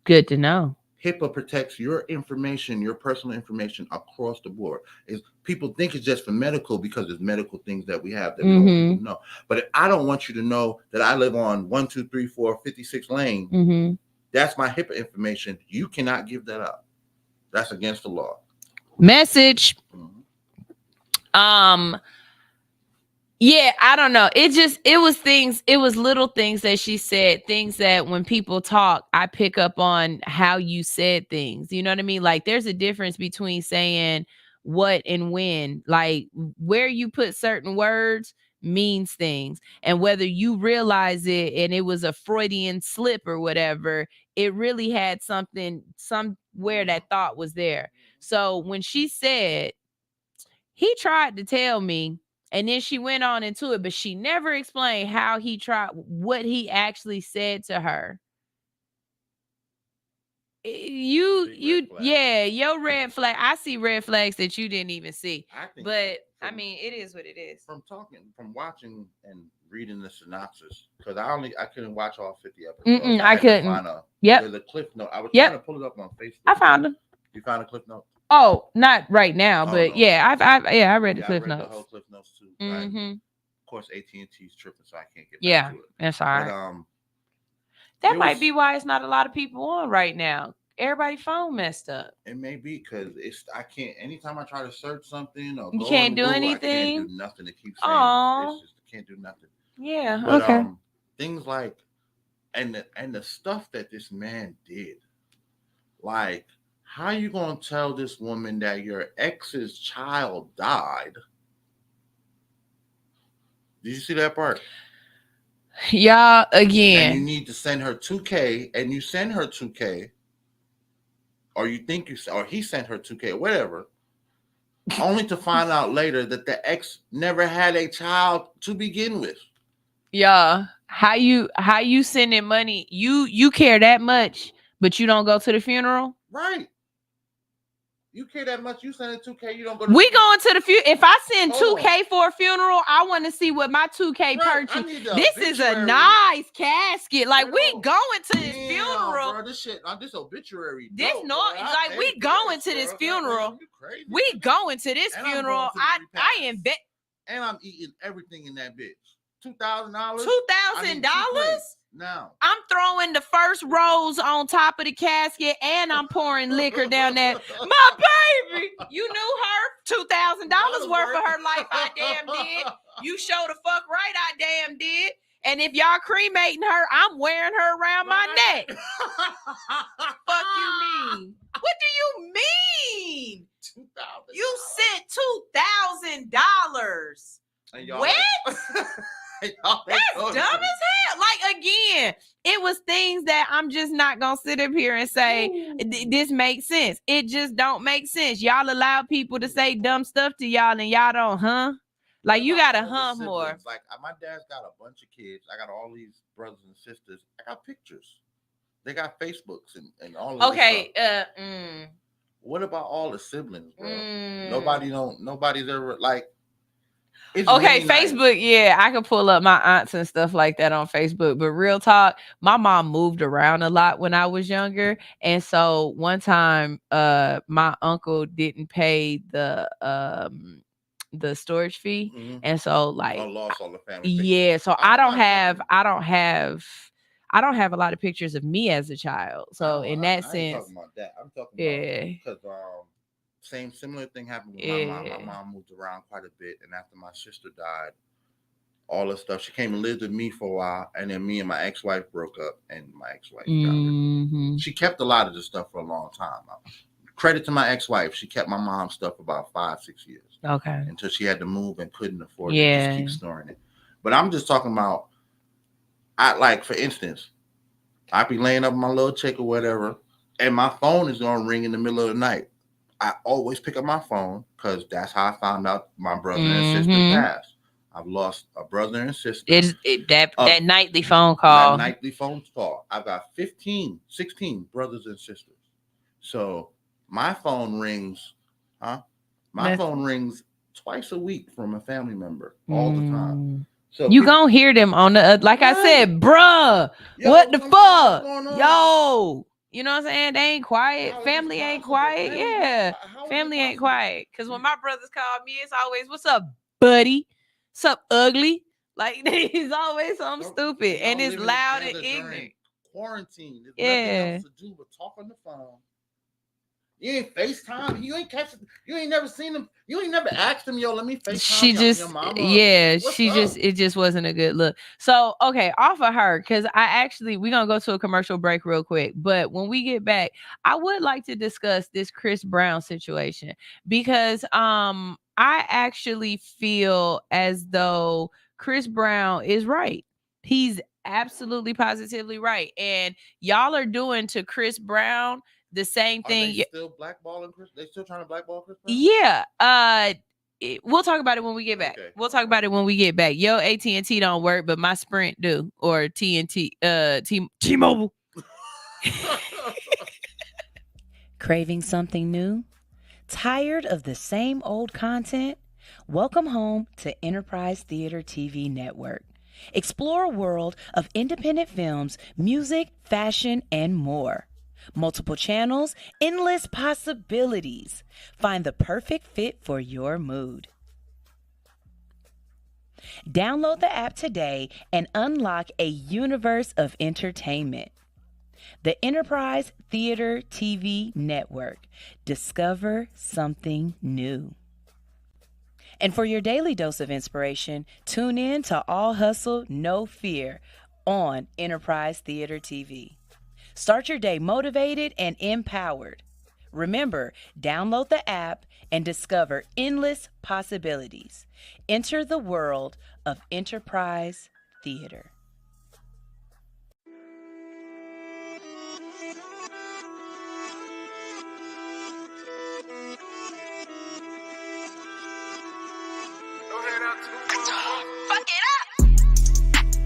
Good to know. HIPAA protects your information, your personal information across the board. People think it's just for medical because it's medical things that we have that we don't even know. But I don't want you to know that I live on 1, 2, 3, 4, 56 lane. That's my HIPAA information. You cannot give that up. That's against the law. Message. Yeah, I don't know. It was little things that she said, things that when people talk, I pick up on how you said things. You know what I mean? Like there's a difference between saying what and when, like where you put certain words means things, and whether you realize it and it was a Freudian slip or whatever, it really had something, somewhere that thought was there. So when she said, he tried to tell me, and then she went on into it, but she never explained how he tried, what he actually said to her. Yeah, your red flag. I see red flags that you didn't even see. But I mean, it is what it is. From watching and reading the synopsis, because I couldn't watch all 50 episodes. I couldn't. There's a cliff note. I was trying to pull it up on Facebook. I found them. You found a cliff note? Oh, not right now, but no. Yeah, I read the cliff notes. The whole cliff notes too. Right? Of course, AT&T's tripping, so I can't get back to it. That's all right. But, that might be why it's not a lot of people on right now. Everybody's phone messed up. It may be because I can't. Anytime I try to search something or you can't do anything. I can't do nothing. It keeps saying I can't do nothing. Yeah. But, okay. Things like and the stuff that this man did, like. How you gonna tell this woman that your ex's child died? Did you see that part? Yeah, again. And you need to send her $2,000, and you send her $2,000, or you think or he sent her $2,000, whatever, only to find out later that the ex never had a child to begin with. Yeah, how you sending money? You care that much, but you don't go to the funeral, right? You care that much? You send $2,000. You don't go. We going to the funeral. If I send $2,000 for a funeral, I want to see what my $2,000 purchase. This is a nice casket. Like we going to this funeral. Bro, this obituary. This like we going to this funeral. We going to this funeral. I am bet. And I'm eating everything in that bitch. $2,000. $2,000. Now I'm throwing the first rose on top of the casket, and I'm pouring liquor down there. My baby, you knew her. $2,000 worth of her life. I damn did. You show the fuck right. I damn did. And if y'all cremating her, I'm wearing her around my neck. Fuck you mean? What do you mean? $2,000. You sent $2,000. What? That's dumb as hell. Like again, it was things that I'm just not gonna sit up here and say this makes sense. It just don't make sense. Y'all allow people to say dumb stuff to y'all and y'all don't, huh? Like you gotta more. Like my dad's got a bunch of kids. I got all these brothers and sisters. I got pictures. They got Facebooks and all of this stuff. What about all the siblings, bro? Nobody's ever like. Okay, really Facebook, nice. Yeah, I can pull up my aunts and stuff like that on Facebook. But real talk, my mom moved around a lot when I was younger. And so one time my uncle didn't pay the storage fee. And so like lost all the family pictures. So I don't have a lot of pictures of me as a child. So in that sense, I'm talking about that. I'm talking about because similar thing happened with my mom. My Yeah. mom moved around quite a bit, and after my sister died, all the stuff, she came and lived with me for a while, and then me and my ex-wife broke up, and my ex-wife got rid of Mhm. it. She kept a lot of the stuff for a long time. Credit to my ex-wife, she kept my mom's stuff about 5-6 years Okay. until she had to move and couldn't afford it. Yeah. Just keep storing it. But I'm just talking about, I like, for instance, I be laying up my little chick or whatever, and my phone is gonna ring in the middle of the night. I always pick up my phone because that's how I found out my brother and sister Mhm. passed. I've lost a brother and sister. That nightly phone call. That nightly phone call. I've got 16 brothers and sisters. So my phone rings, My phone rings twice a week from a family member all the time. So you gonna hear them on the like I said, bruh. What the fuck? Yo. You know what I'm saying? They ain't quiet. Family ain't quiet. Yeah. Family ain't quiet. Cause when my brothers call me, it's always, what's up, buddy? What's up, ugly? Like it's always something stupid. And it's loud and ignorant. Quarantine. There's nothing else to do but talk on the phone. You ain't FaceTime. You ain't catch. You ain't never seen them. You ain't never asked them, yo, let me FaceTime your mama. It just wasn't a good look. So, okay, off of her, because we're going to go to a commercial break real quick. But when we get back, I would like to discuss this Chris Brown situation because I actually feel as though Chris Brown is right. He's absolutely positively right. And y'all are doing to Chris Brown the same thing. Are they still blackballing Chris? They still trying to blackball Chris Brown? Yeah. We'll talk about it when we get back. Okay. We'll talk about it when we get back. Yo, AT&T don't work, but my Sprint do, or TNT, T-Mobile. Craving something new? Tired of the same old content? Welcome home to Enterprise Theater TV Network. Explore a world of independent films, music, fashion, and more. Multiple channels, endless possibilities. Find the perfect fit for your mood. Download the app today and unlock a universe of entertainment. The Enterprise Theater TV Network. Discover something new. And for your daily dose of inspiration, tune in to All Hustle, No Fear on Enterprise Theater TV. Start your day motivated and empowered. Remember, download the app and discover endless possibilities. Enter the world of Enterprise Theater.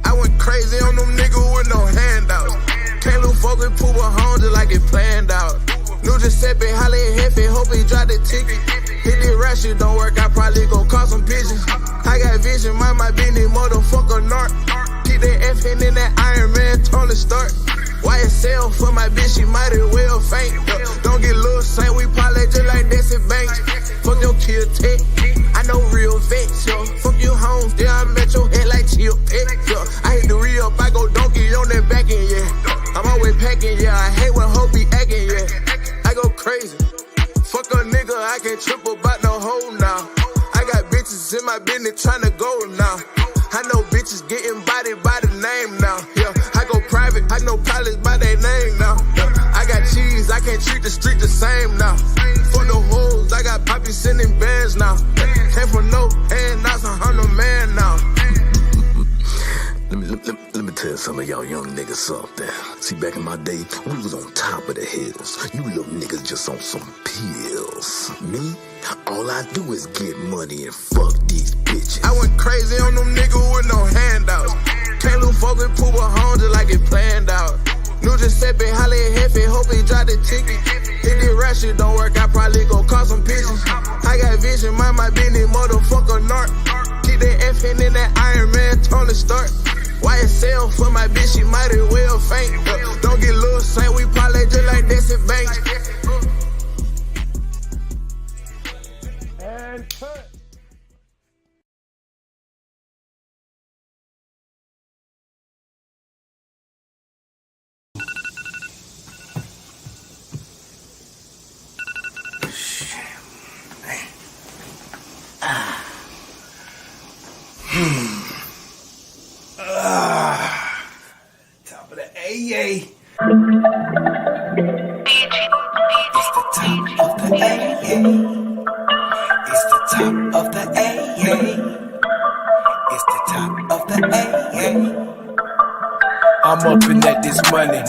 I went crazy on them niggas with no handouts. Can't lose focus, poop a home just like it planned out. New Giuseppe, holla at Hefe, hope he drop the ticket. Hit the rap shit don't work, I probably gon' call some pigeons. I got vision, mind my business, motherfucker narc. Keep that F in that Iron Man, Tony Stark. YSL for my bitch, she might as well faint. Don't get Lil Saint, we parlay just like Desi Banks. Fuck your kill tech, I know real vets, yo. Fuck you homes, yeah, I met your head like Chill Pet, yo. I hit the re-up, I go donkey on that back end, yeah. I'm always packing, yeah, I hate when hoes be acting, yeah. I go crazy, fuck a nigga, I can't trip about no hoe now. I got bitches in my business tryna go now. I know bitches getting bodied by the name now, yeah. I go private, I know pilots by their name now, yeah. I got cheese, I can't treat the street the same now. For the hoes, I got Poppy sending bands now. Came from no handouts, I'm the man now. Let me tell some of y'all young niggas up there. See, back in my day, we was on top of the hills. You little niggas just on some pills. Me, all I do is get money and fuck these bitches. I went crazy on them niggas with no handouts. Can't lose focus, poop a home just like it planned out. New Giuseppe, holla at Hefe, hope he drop the ticket. Hit the rap shit don't work, I probably gon' call some pigeons. I got vision, mind my business, motherfucker narc. Keep that F in that Iron Man, Tony Stark. YSL for my bitch, she might as well faint. Don't get Lil Saint, we parlay just like Desi Banks. And cut. Top of the AA. It's the top of the AA. It's the top of the AA. It's the top of the AA. I'm up in that this money.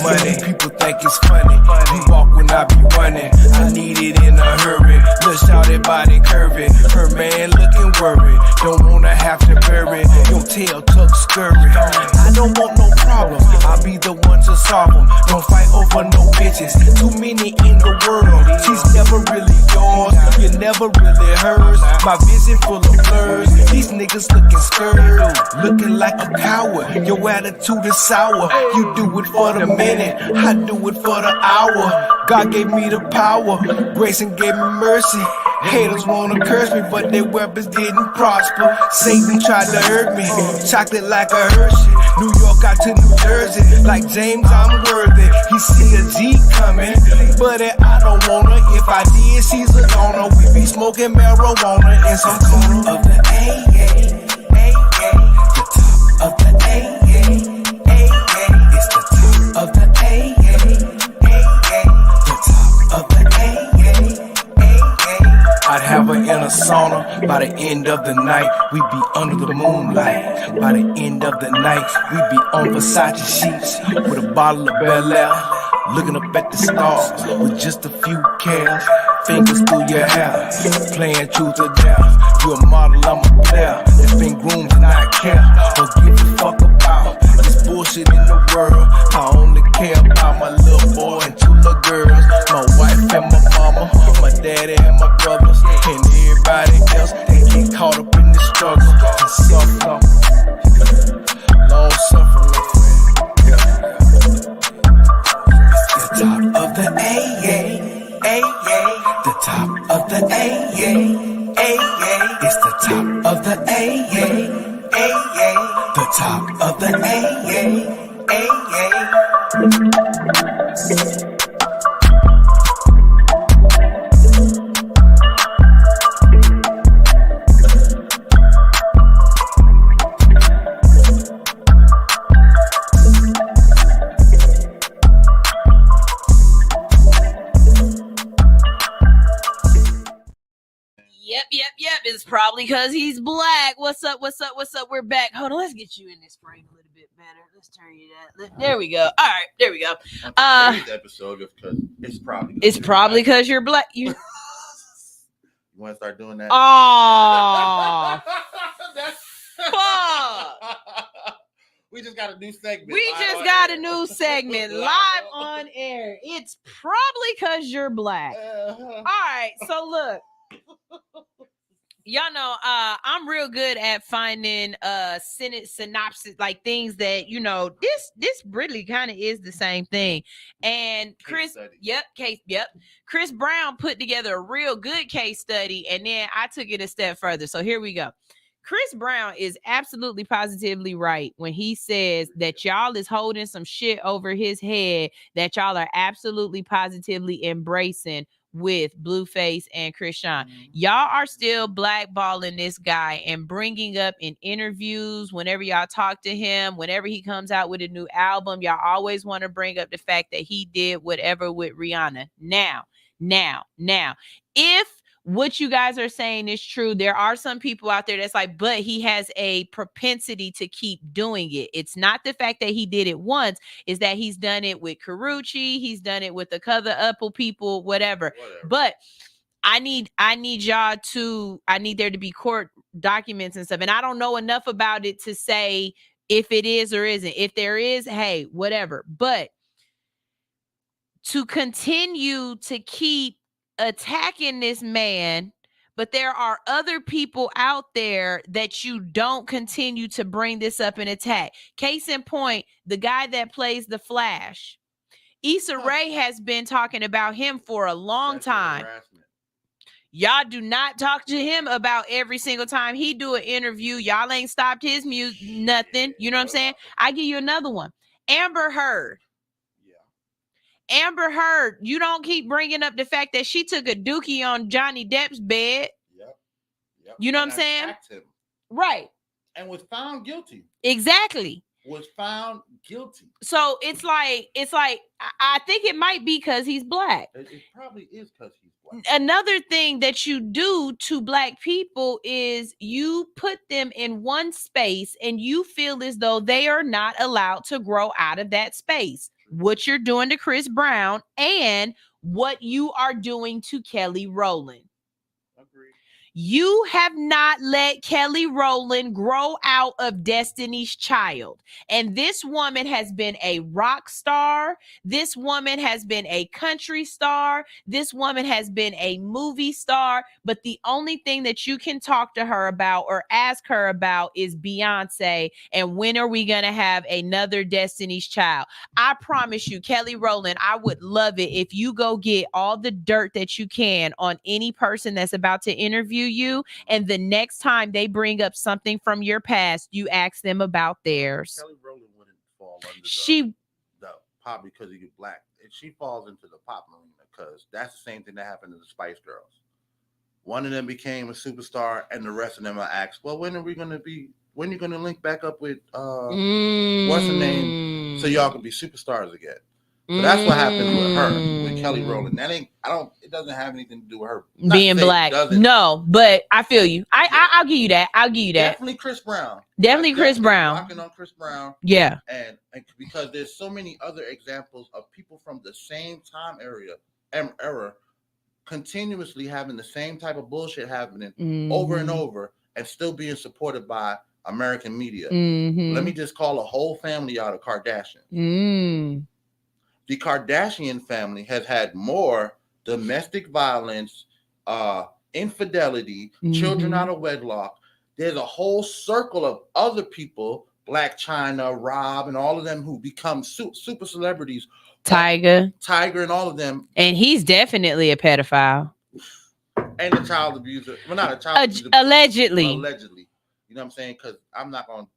People think it's funny. You walk when I be running. I need it in a hurry. Look, shout that body curvy. Her man looking worried. Don't wanna have to bury your tail tuck scurry. I don't want no problem. I'll be the one to solve them. Don't fight over no bitches. Too many in the world. She's never really yours. You're never really hers. My vision full of blurs. These niggas looking scared. Looking like a coward. Your attitude is sour. You do it for the minute, I do it for the hour. God gave me the power, grace and gave me mercy. Haters wanna curse me, but their weapons didn't prosper. Satan tried to hurt me, chocolate like a Hershey. New York out to New Jersey, like James, I'm worthy. He see a G coming, but I don't wanna. If I did, she's a goner. We be smoking marijuana in some corner of the AA, the top of the AA. Of the AA, the top of the AA. I'd have her in a sauna by the end of the night. We'd be under the moonlight. By the end of the night, we'd be on Versace sheets with a bottle of Bel Air, looking up at the stars with just a few cares. Fingers through your hair, playing truth or dare. You a model, I'm a player. It's been groomed and I care. Don't give a fuck about this bullshit in the world. I only care about my little boy and two little girls. My wife and my mama, my daddy and my brothers, and everybody else. They get caught up in the struggle and suffer. Long suffering, It's the top of the AA, the top of the AA, It's the top of the AA, the top of the AA. Yep. It's probably because he's black. What's up? We're back. Hold on, let's get you in this frame a little bit better. Let's turn you that. There we go. All right, there we go. Today's episode is because it's probably because you're black. You want to start doing that? Oh, fuck. We just got a new segment. A new segment live on air. It's probably because you're black. All right, so look. Y'all know I'm real good at finding Senate synopsis, like things that, you know, this really kind of is the same thing. And Chris Brown put together a real good case study, and then I took it a step further. So here we go. Chris Brown is absolutely positively right when he says that y'all is holding some shit over his head that y'all are absolutely positively embracing with Blueface and Chrisean. Y'all are still blackballing this guy and bringing up in interviews, whenever y'all talk to him, whenever he comes out with a new album, y'all always want to bring up the fact that he did whatever with Rihanna. Now, if what you guys are saying is true, there are some people out there that's like, but he has a propensity to keep doing it. It's not the fact that he did it once, is that he's done it with Karrueche, he's done it with the other Apple people, whatever. But I need there to be court documents and stuff. And I don't know enough about it to say if it is or isn't. If there is, hey, whatever. But to continue to keep attacking this man, but there are other people out there that you don't continue to bring this up and attack. Case in point, the guy that plays the Flash, Issa Rae has been talking about him for a long time. Y'all do not talk to him about every single time he do an interview. Y'all ain't stopped his music, nothing. You know what I'm saying? I give you another one. Amber Heard. Amber Heard, you don't keep bringing up the fact that she took a dookie on Johnny Depp's bed. Yep. You know what I'm saying? Right. and was found guilty. Exactly. Was found guilty. So it's like I think it might be because he's black. It probably is because he's black. Another thing that you do to black people is you put them in one space and you feel as though they are not allowed to grow out of that space. What you're doing to Chris Brown and what you are doing to Kelly Rowland. Agreed. You have not let Kelly Rowland grow out of Destiny's Child. And this woman has been a rock star. This woman has been a country star. This woman has been a movie star. But the only thing that you can talk to her about or ask her about is Beyonce. And when are we going to have another Destiny's Child? I promise you, Kelly Rowland, I would love it if you go get all the dirt that you can on any person that's about to interview you, and the next time they bring up something from your past, you ask them about theirs. Kelly Rowland wouldn't fall under the pop because you're black. She falls into the pop arena because that's the same thing that happened to the Spice Girls. One of them became a superstar, and the rest of them are asked, "Well, when are you going to link back up with what's her name, so y'all can be superstars again?" So that's what happened with her, with Kelly Rowland. It doesn't have anything to do with her being black. No, but I feel you. I'll give you that. Definitely Chris Brown. Definitely Chris Brown. Knocking on Chris Brown. Yeah. And because there's so many other examples of people from the same time era continuously having the same type of bullshit happening over and over and still being supported by American media. Let me just call a whole family out of Kardashian. The Kardashian family has had more domestic violence, infidelity, children out of wedlock. There's a whole circle of other people, Black China, Rob, and all of them who become super celebrities. Tiger, and all of them. And he's definitely a pedophile. And a child abuser. Well, not a child abuser. Allegedly. You know what I'm saying? Because I'm not going to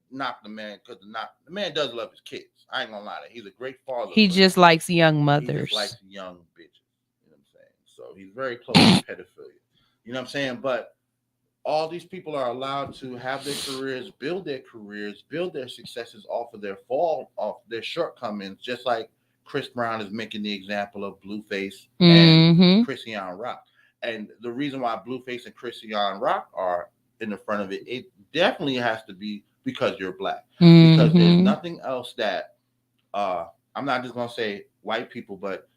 knock the man, because the man does love his kids. I ain't gonna lie to you. He's a great father. He just likes young mothers. He just likes young bitches. You know what I'm saying? So he's very close to pedophilia. You know what I'm saying? But all these people are allowed to have their careers, build their successes off of their shortcomings, just like Chris Brown is making the example of Blueface and Christian Rock. And the reason why Blueface and Christian Rock are in the front of it, it definitely has to be because you're black. Because there's nothing else that I'm not just gonna say white people, but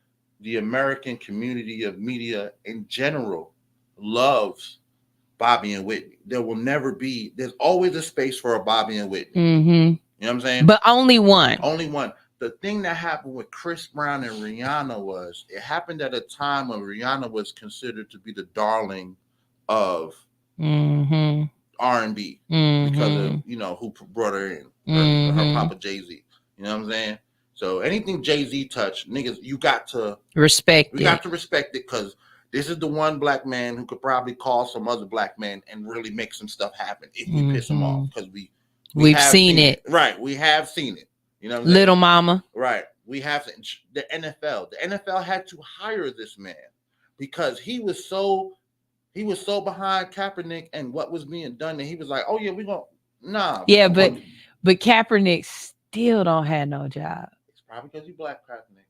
the American community of media in general loves Bobby and Whitney. There's always a space for a Bobby and Whitney. You know what I'm saying? But only one. The thing that happened with Chris Brown and Rihanna it happened at a time when Rihanna was considered to be the darling of R&B because of who brought her in, her papa Jay-Z. You know what I'm saying? So anything Jay-Z touched, niggas, you got to respect it. You got to respect it because this is the one black man who could probably call some other black man and really make some stuff happen if we piss him off, because we've seen it. Right, we have seen it. You know, Little Mama. Right, we have the NFL. The NFL had to hire this man because he was so behind Kaepernick and what was being done that he was like, oh yeah, we're gonna Yeah, but Kaepernick still don't have no job. It's probably because you black, Kaepernick.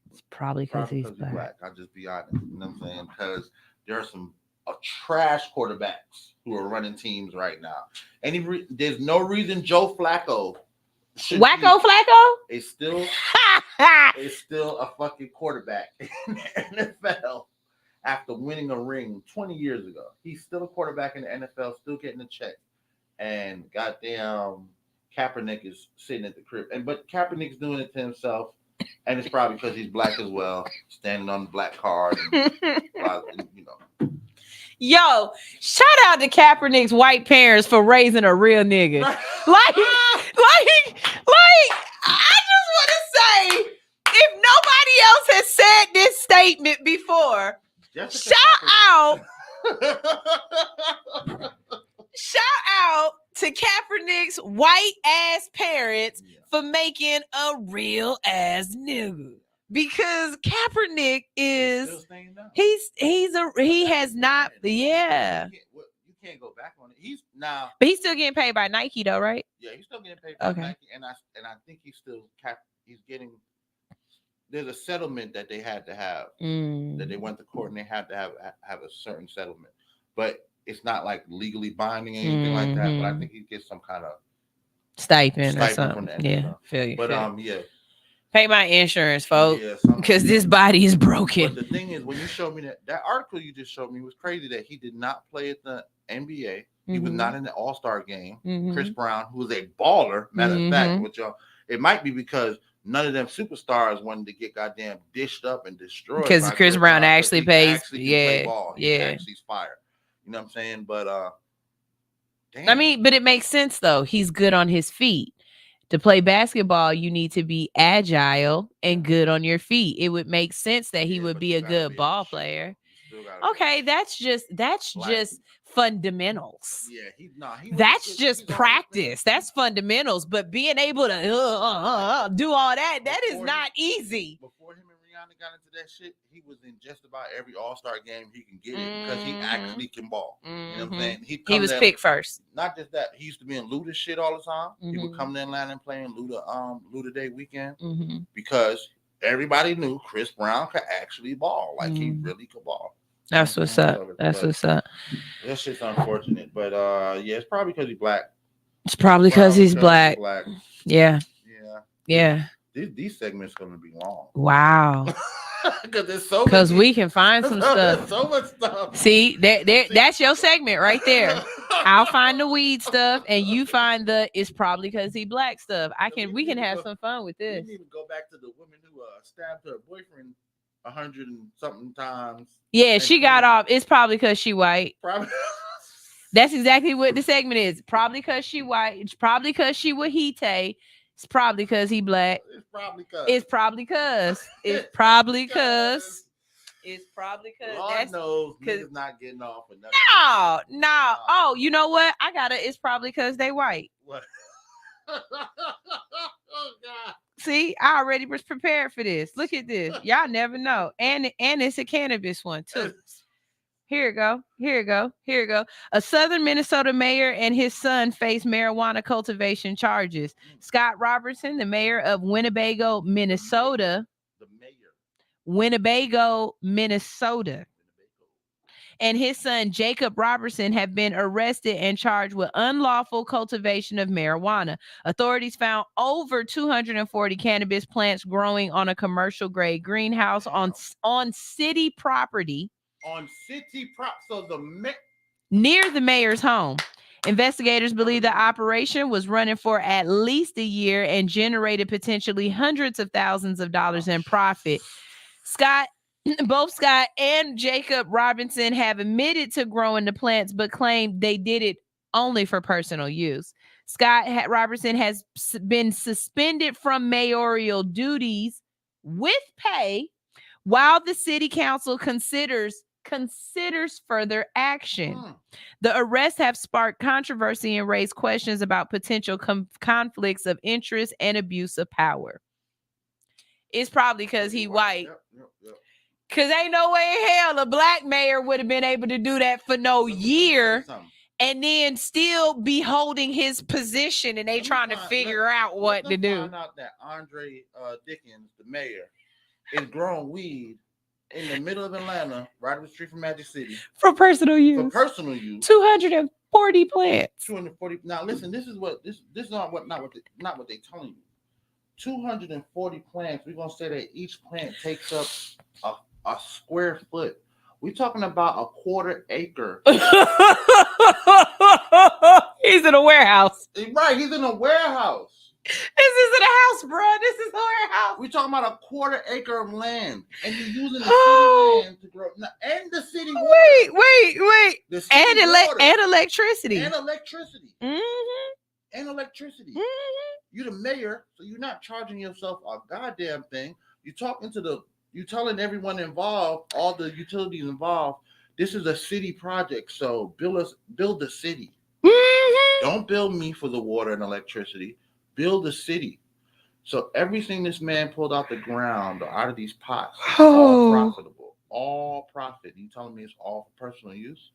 It's probably because he's black. I'll just be honest. You know what I'm saying? Because there are some trash quarterbacks who are running teams right now. There's no reason Joe Flacco Flacco is still a fucking quarterback in the NFL after winning a ring 20 years ago. He's still a quarterback in the NFL, still getting a check. And goddamn, Kaepernick is sitting at the crib. But Kaepernick's doing it to himself. And it's probably because he's black as well, standing on the black card. Yo, shout out to Kaepernick's white parents for raising a real nigga. like, I just want to say, if nobody else has said this statement before, shout out to Kaepernick's white ass parents for making a real ass nigga. Because Kaepernick is he has not. can't go back on it. He's now. But he's still getting paid by Nike though, right? Yeah, he's still getting paid by Okay. Nike, and I think he's still he's getting. There's a settlement that they had to have. That they went to court and they had to have a certain settlement, but it's not like legally binding or anything like that. But I think he gets some kind of stipend or from something. that. Yeah, feel you. But feel you. yeah. Pay my insurance, folks, Yeah, because this body is broken. But the thing is, when you showed me that article you just showed me was crazy that he did not play at the NBA. He was not in the All-Star game. Chris Brown, who was a baller, matter of fact, with y'all, it might be because none of them superstars wanted to get goddamn dished up and destroyed. Because Chris Brown actually plays, play ball. He yeah. actually fire. You know what I'm saying? But damn. I mean, but it makes sense though. He's good on his feet. To play basketball, you need to be agile and good on your feet. It would make sense that he would be a good ball player. Okay, that's just fundamentals. Yeah, that's just practice. That's fundamentals. But being able to do all that is not easy. Before him and Rihanna got into that shit, he was in just about every All-Star game he can get in because he actually can ball. You know what I'm saying? He was picked first. Not just that, he used to be in Luda shit all the time. He would come to Atlanta and play in Luda Day weekend because everybody knew Chris Brown could actually ball. Like he really could ball. That's what's up. That's what's up. That shit's unfortunate, but yeah, it's probably because he's black. It's probably because he's black. Yeah. Yeah. These segments gonna be long. Wow. Because there's so because we can find some stuff. So much stuff. See, that's your segment right there. I'll find the weed stuff, and you find the it's probably because he black stuff. We can have some fun with this. We need to go back to the woman who stabbed her boyfriend 100 and something times. Yeah, she got off. It's probably because she white. Probably. That's exactly what the segment is. Probably because she white. It's probably because she Wahite. It's probably because he black. It's probably because. It's probably because. It's probably because. It's probably because. Lord knows niggas not getting off with nothing. No. Oh, you know what? I got it. It's probably because they white. What? Oh God. See, I already was prepared for this. Look at this. Y'all never know. And it's a cannabis one too. Here you go. A southern Minnesota mayor and his son face marijuana cultivation charges. Scott Robertson, the mayor of Winnebago, Minnesota. And his son, Jacob Robertson, have been arrested and charged with unlawful cultivation of marijuana. Authorities found over 240 cannabis plants growing on a commercial grade greenhouse on city property. Near the mayor's home. Investigators believe the operation was running for at least a year and generated potentially hundreds of thousands of dollars in profit. Both Scott and Jacob Robinson have admitted to growing the plants, but claimed they did it only for personal use. Scott Robertson has been suspended from mayoral duties with pay while the city council considers further action. The arrests have sparked controversy and raised questions about potential conflicts of interest and abuse of power. It's probably because he white. Yep. Because ain't no way in hell a black mayor would have been able to do that for no year and then still be holding his position and they trying to figure out what to do. Find out that Andre Dickens, the mayor, is growing weed in the middle of Atlanta, right up the street from Magic City. For personal use. 240 plants. 240. Now listen, this is not what they telling you. 240 plants. We're gonna say that each plant takes up a square foot. We're talking about a quarter acre. He's in a warehouse. Right, he's in a warehouse. This isn't a house, bro. This is a warehouse. We're talking about a quarter acre of land, and you're using the city land to grow. And the city water. Wait. And electricity. And electricity. Mm-hmm. And electricity. Mm-hmm. You're the mayor, so you're not charging yourself a goddamn thing. You're telling everyone involved, all the utilities involved, this is a city project, so build the city. Mm-hmm. Don't build me for the water and electricity. Build the city. So everything this man pulled out the ground or out of these pots, all profitable, all profit. You telling me it's all for personal use?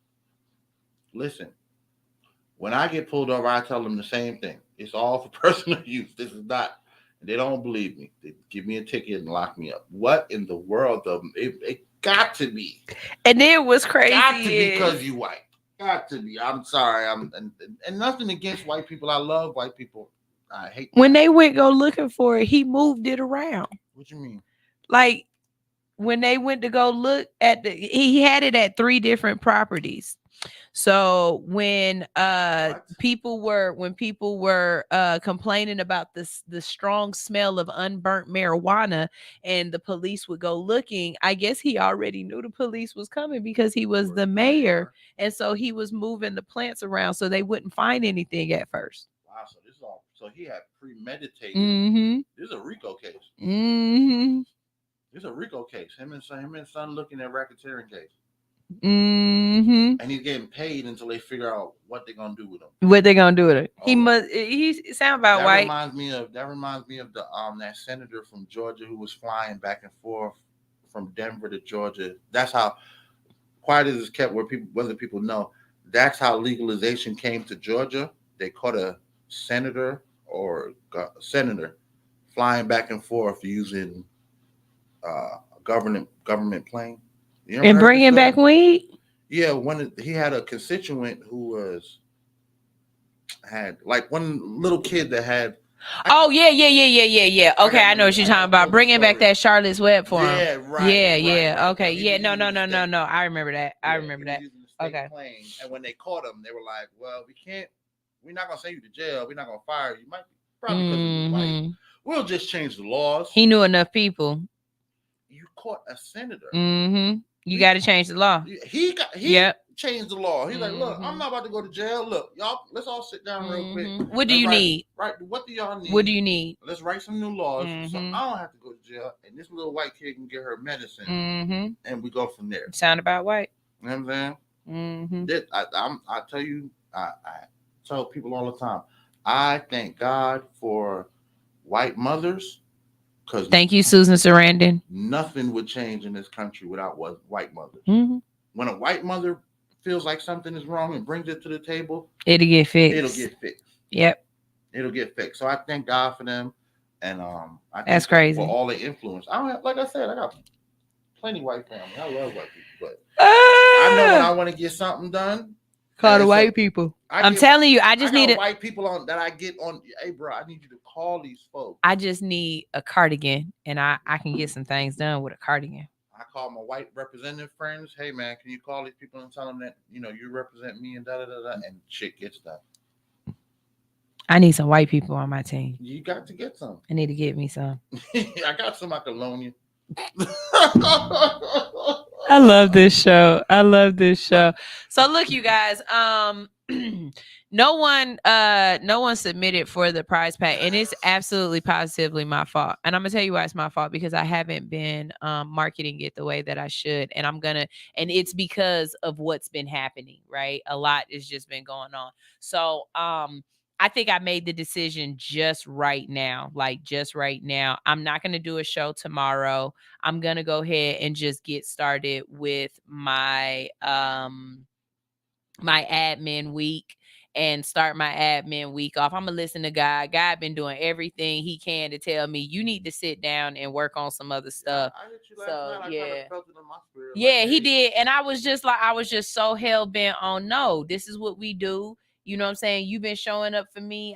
listen. When I get pulled over, I tell them the same thing. It's all for personal use. This is not. They don't believe me. They give me a ticket and lock me up. What in the world? It got to be. And then what's crazy Got to be is because you white. Got to be. I'm sorry. And nothing against white people. I love white people. I hate when they went go looking for it, he moved it around. What you mean? Like when they went to go look at he had it at 3 different properties. So when people were complaining about the strong smell of unburnt marijuana and the police would go looking, I guess he already knew the police was coming because he was the mayor, and so he was moving the plants around so they wouldn't find anything at first. Wow, so this is all. So he had premeditated. Mm-hmm. This is a RICO case. Mm-hmm. This is a RICO case. Him and son looking at racketeering case. Mm-hmm. And he's getting paid until they figure out what they're gonna do with him. What they gonna do with it? Oh. He sound about that white. Reminds me of the that senator from Georgia who was flying back and forth from Denver to Georgia. That's how quiet as it's kept whether people know. That's how legalization came to Georgia. They caught a senator flying back and forth using a government plane. And bringing back weed? Yeah, he had a constituent who had like one little kid that had. Oh yeah. Okay, I know what you're talking about. Bringing back that Charlotte's Web for him. Yeah, right. Yeah. Right. Okay. Yeah. No. I remember that. Okay. Plane. And when they caught him, they were like, "Well, we're not gonna send you to jail. We're not gonna fire you. Probably because you're white. We'll just change the laws." He knew enough people. You caught a senator. Mm-hmm. You got to change the law. He changed the law. He's like, "Look, I'm not about to go to jail. Look, y'all, let's all sit down real quick. What do you need? Right? What do y'all need? What do you need? Let's write some new laws so I don't have to go to jail, and this little white kid can get her medicine, and we go from there." Sound about white. You know what I'm saying? I tell you, I tell people all the time, I thank God for white mothers. Thank you, Susan Sarandon. Nothing would change in this country without white mothers. Mm-hmm. When a white mother feels like something is wrong and brings it to the table, it'll get fixed. Yep. It'll get fixed. So I thank God for them, and I that's crazy for all the influence. I don't have, like I said, I got plenty white family. I love white people, but I know when I want to get something done. Call the white people. I'm telling you, I just need white people on that I get on. Hey, bro, I need you to call these folks. I just need a cardigan, and I can get some things done with a cardigan. I call my white representative friends. Hey, man, can you call these people and tell them that you represent me and da da da da, and shit gets done. I need some white people on my team. You got to get some. I need to get me some. I got some I can loan you. I love this show. So look, you guys, no one submitted for the prize pack, and it's absolutely positively my fault. And I'm gonna tell you why it's my fault, because I haven't been marketing it the way that I should, and and it's because of what's been happening, right? A lot has just been going on. So I think I made the decision just right now. I'm not going to do a show tomorrow. I'm going to go ahead and just get started with my my admin week and start my admin week off. I'm going to listen to God. God been doing everything he can to tell me, you need to sit down and work on some other stuff. Yeah, he did. And I was just so hell bent on, no, this is what we do. You know what I'm saying? You've been showing up for me.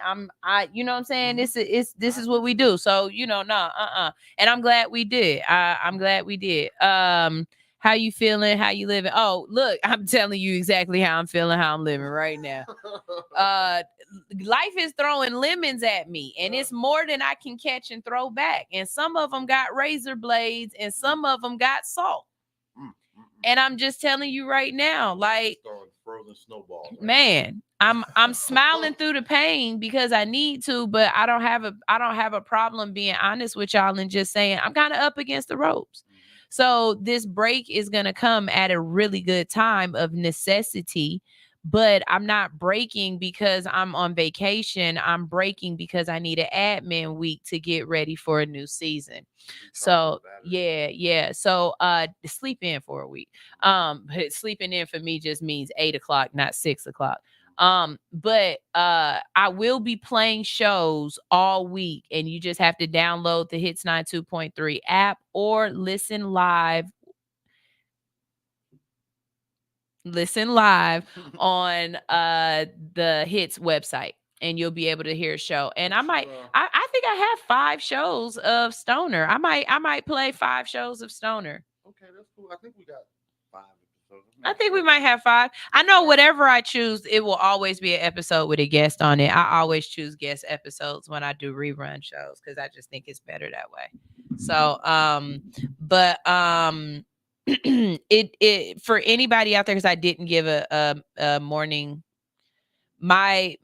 You know what I'm saying? This is what we do. So, And I'm glad we did. I'm glad we did. How you feeling? How you living? Oh, look, I'm telling you exactly how I'm feeling, how I'm living right now. Life is throwing lemons at me, and it's more than I can catch and throw back. And some of them got razor blades, and some of them got salt. And I'm just telling you right now, like, frozen snowball. Right? Man, I'm smiling through the pain because I need to, but I don't have a problem being honest with y'all and just saying I'm kind of up against the ropes. So this break is going to come at a really good time of necessity, but I'm not breaking because I'm on vacation. I'm breaking because I need an admin week to get ready for a new season. So yeah. So sleep in for a week. But sleeping in for me just means 8 o'clock, not 6 o'clock. But I will be playing shows all week, and you just have to download the Hits 92.3 app or listen live on the Hits website, and you'll be able to hear a show. And I think I have 5 shows of Stoner. I might play 5 shows of Stoner. Okay, that's cool. I think we got 5 episodes. I think we might have 5. I know whatever I choose, it will always be an episode with a guest on it. I always choose guest episodes when I do rerun shows because I just think it's better that way. So it for anybody out there, because I didn't give a morning, my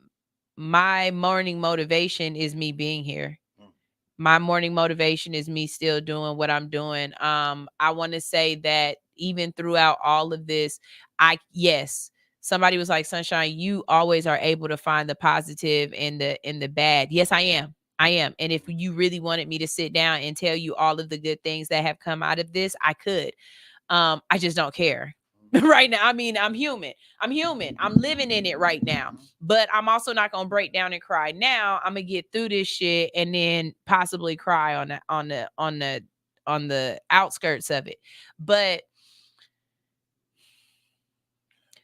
morning motivation is me being here. My morning motivation is me still doing what I'm doing. I want to say that even throughout all of this, somebody was like, Sunshine, you always are able to find the positive in the bad. Yes, I am. And if you really wanted me to sit down and tell you all of the good things that have come out of this, I could. I just don't care right now. I mean, I'm human. I'm living in it right now, but I'm also not going to break down and cry now. I'm going to get through this shit and then possibly cry on the outskirts of it. But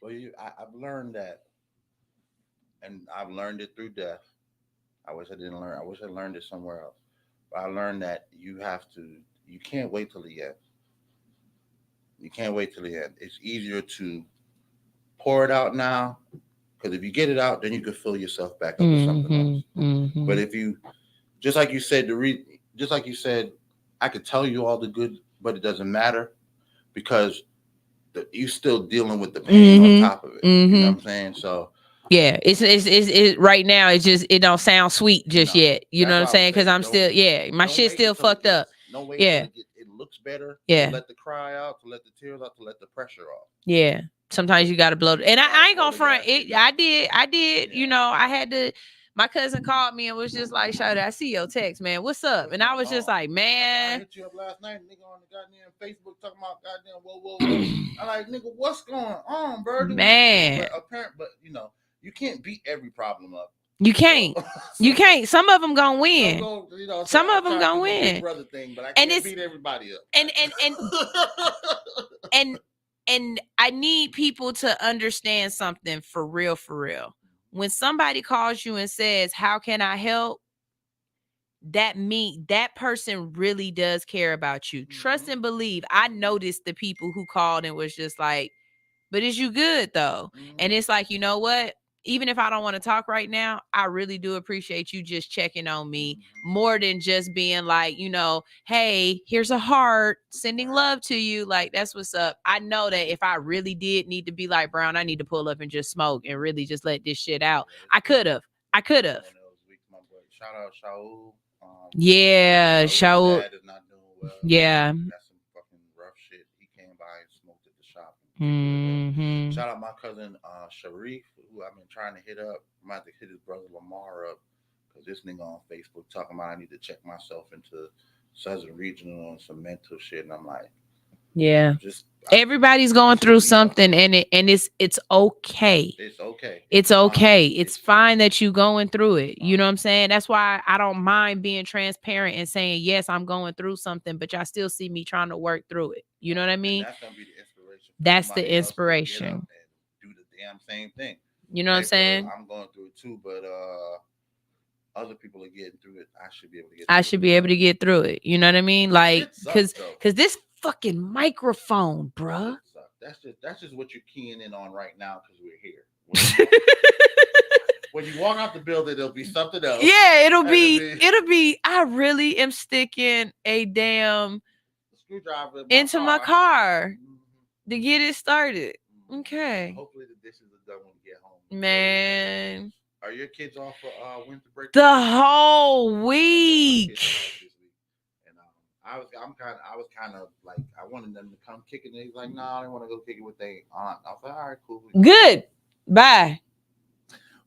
well, I've learned that, and I've learned it through death. I wish I didn't learn. I wish I learned it somewhere else. But I learned that you can't wait till the end. You can't wait till the end. It's easier to pour it out now, because if you get it out, then you can fill yourself back up with something else. But if you, just like you said, I could tell you all the good, but it doesn't matter because you're still dealing with the pain on top of it. You know what I'm saying? So yeah, it's right now. It don't sound sweet just yet. You know what I'm saying? Because I'm still, my shit's still fucked up. No way. Yeah. It looks better. Yeah. To let the cry out, to let the tears out, to let the pressure off. Yeah. Sometimes you got to blow it. And I ain't gonna front it. I did. Yeah. You know, I had to. My cousin called me and was just like, "Shawty, I see your text, man. What's up?" And I was just like, I "Man." hit you up last night, nigga, on the goddamn Facebook talking about goddamn whoa. I'm like, nigga, what's going on, bro? Man. But you know, you can't beat every problem up. You can't. You can't. Some of them gonna win. Some of them gonna win. Big brother thing, but I can't beat everybody up. And I need people to understand something for real. When somebody calls you and says, "How can I help?" that person really does care about you. Trust and believe. I noticed the people who called and was just like, "But is you good though?" And it's like, you know what? Even if I don't want to talk right now, I really do appreciate you just checking on me more than just being like, you know, hey, here's a heart, sending love to you. Like, that's what's up. I know that if I really did need to be like, Brown, I need to pull up and just smoke and really just let this shit out. I could have. Shout out Shaul. Yeah, Shaul. Dad is not doing well. Yeah. That's some fucking rough shit. He came by and smoked at the shop. Shout out my cousin Sharif, who I've been trying to hit up. I'm about to hit his brother Lamar up because this nigga on Facebook talking about I need to check myself into Southern Regional and some mental shit, and I'm like, yeah, everybody's going through something, and it's okay. It's okay. It's okay. It's fine that you going through it. You know what I'm saying? That's why I don't mind being transparent and saying, yes, I'm going through something, but y'all still see me trying to work through it. You know what I mean? And that's gonna be the inspiration. That's the inspiration. And do the damn same thing. You know what I'm saying? I'm going through it too, but other people are getting through it. I should be able to get through it. You know what I mean? Like, because this fucking microphone, bruh. That's just what you're keying in on right now because we're here. When you walk out the building, it'll be something else. Yeah, it'll be. I really am sticking a damn screwdriver into my car to get it started. Okay. Hopefully the dishes are done when we get home. Man. Are your kids off for winter break? The whole week. And I was kind of like, I wanted them to come kick it. And he's like, no, I didn't want to go kick it with their aunt. I was like, all right, cool. Good. Bye.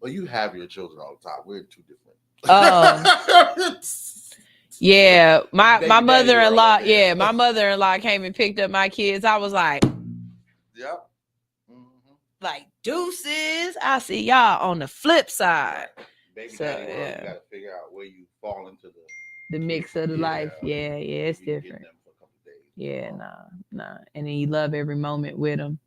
Well, you have your children all the time. We're two different. Yeah, my Baby daddy mother-in-law, world, yeah. my mother-in-law came and picked up my kids. I was like, Yep. like deuces. I see y'all on the flip side. Baby So, daddy world, yeah. you got to figure out where you fall into The mix of the life. Yeah, it's you get different. them for a couple days. Yeah, nah. And then you love every moment with them.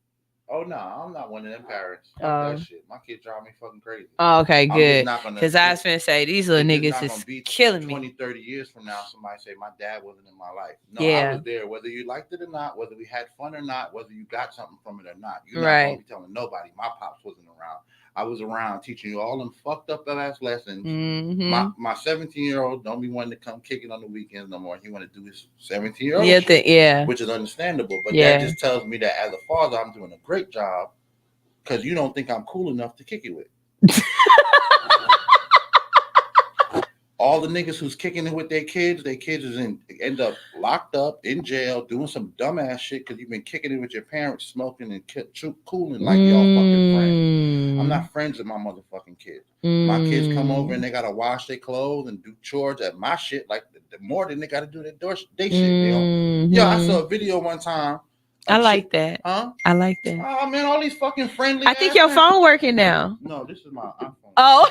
Oh no, I'm not one of them parents. Fuck that shit. My kids drive me fucking crazy. Oh, okay, good. I'm just not gonna- Because I was finna say these little it's niggas not is gonna be killing 20, me. 30 years from now, somebody say my dad wasn't in my life. No, Yeah. I was there, whether you liked it or not, whether we had fun or not, whether you got something from it or not. You're not gonna be telling nobody my pops wasn't around. I was around teaching you all them fucked up ass lessons. Mm-hmm. My 17-year-old don't be wanting to come kicking on the weekends no more. He want to do his 17-year-old Yeah, shit, which is understandable. But Yeah. that just tells me that as a father, I'm doing a great job because you don't think I'm cool enough to kick it with. All the niggas who's kicking it with their kids is end up locked up in jail doing some dumbass shit because you've been kicking it with your parents, smoking and cooling like y'all fucking friends. I'm not friends with my motherfucking kids. My kids come over and they gotta wash their clothes and do chores at my shit like the more than they gotta do their shit. They don't. Yo, I saw a video one time. I like that. Huh? I like that. Oh man, all these fucking friendly. I think your phone working now. No, this is my iPhone. Oh.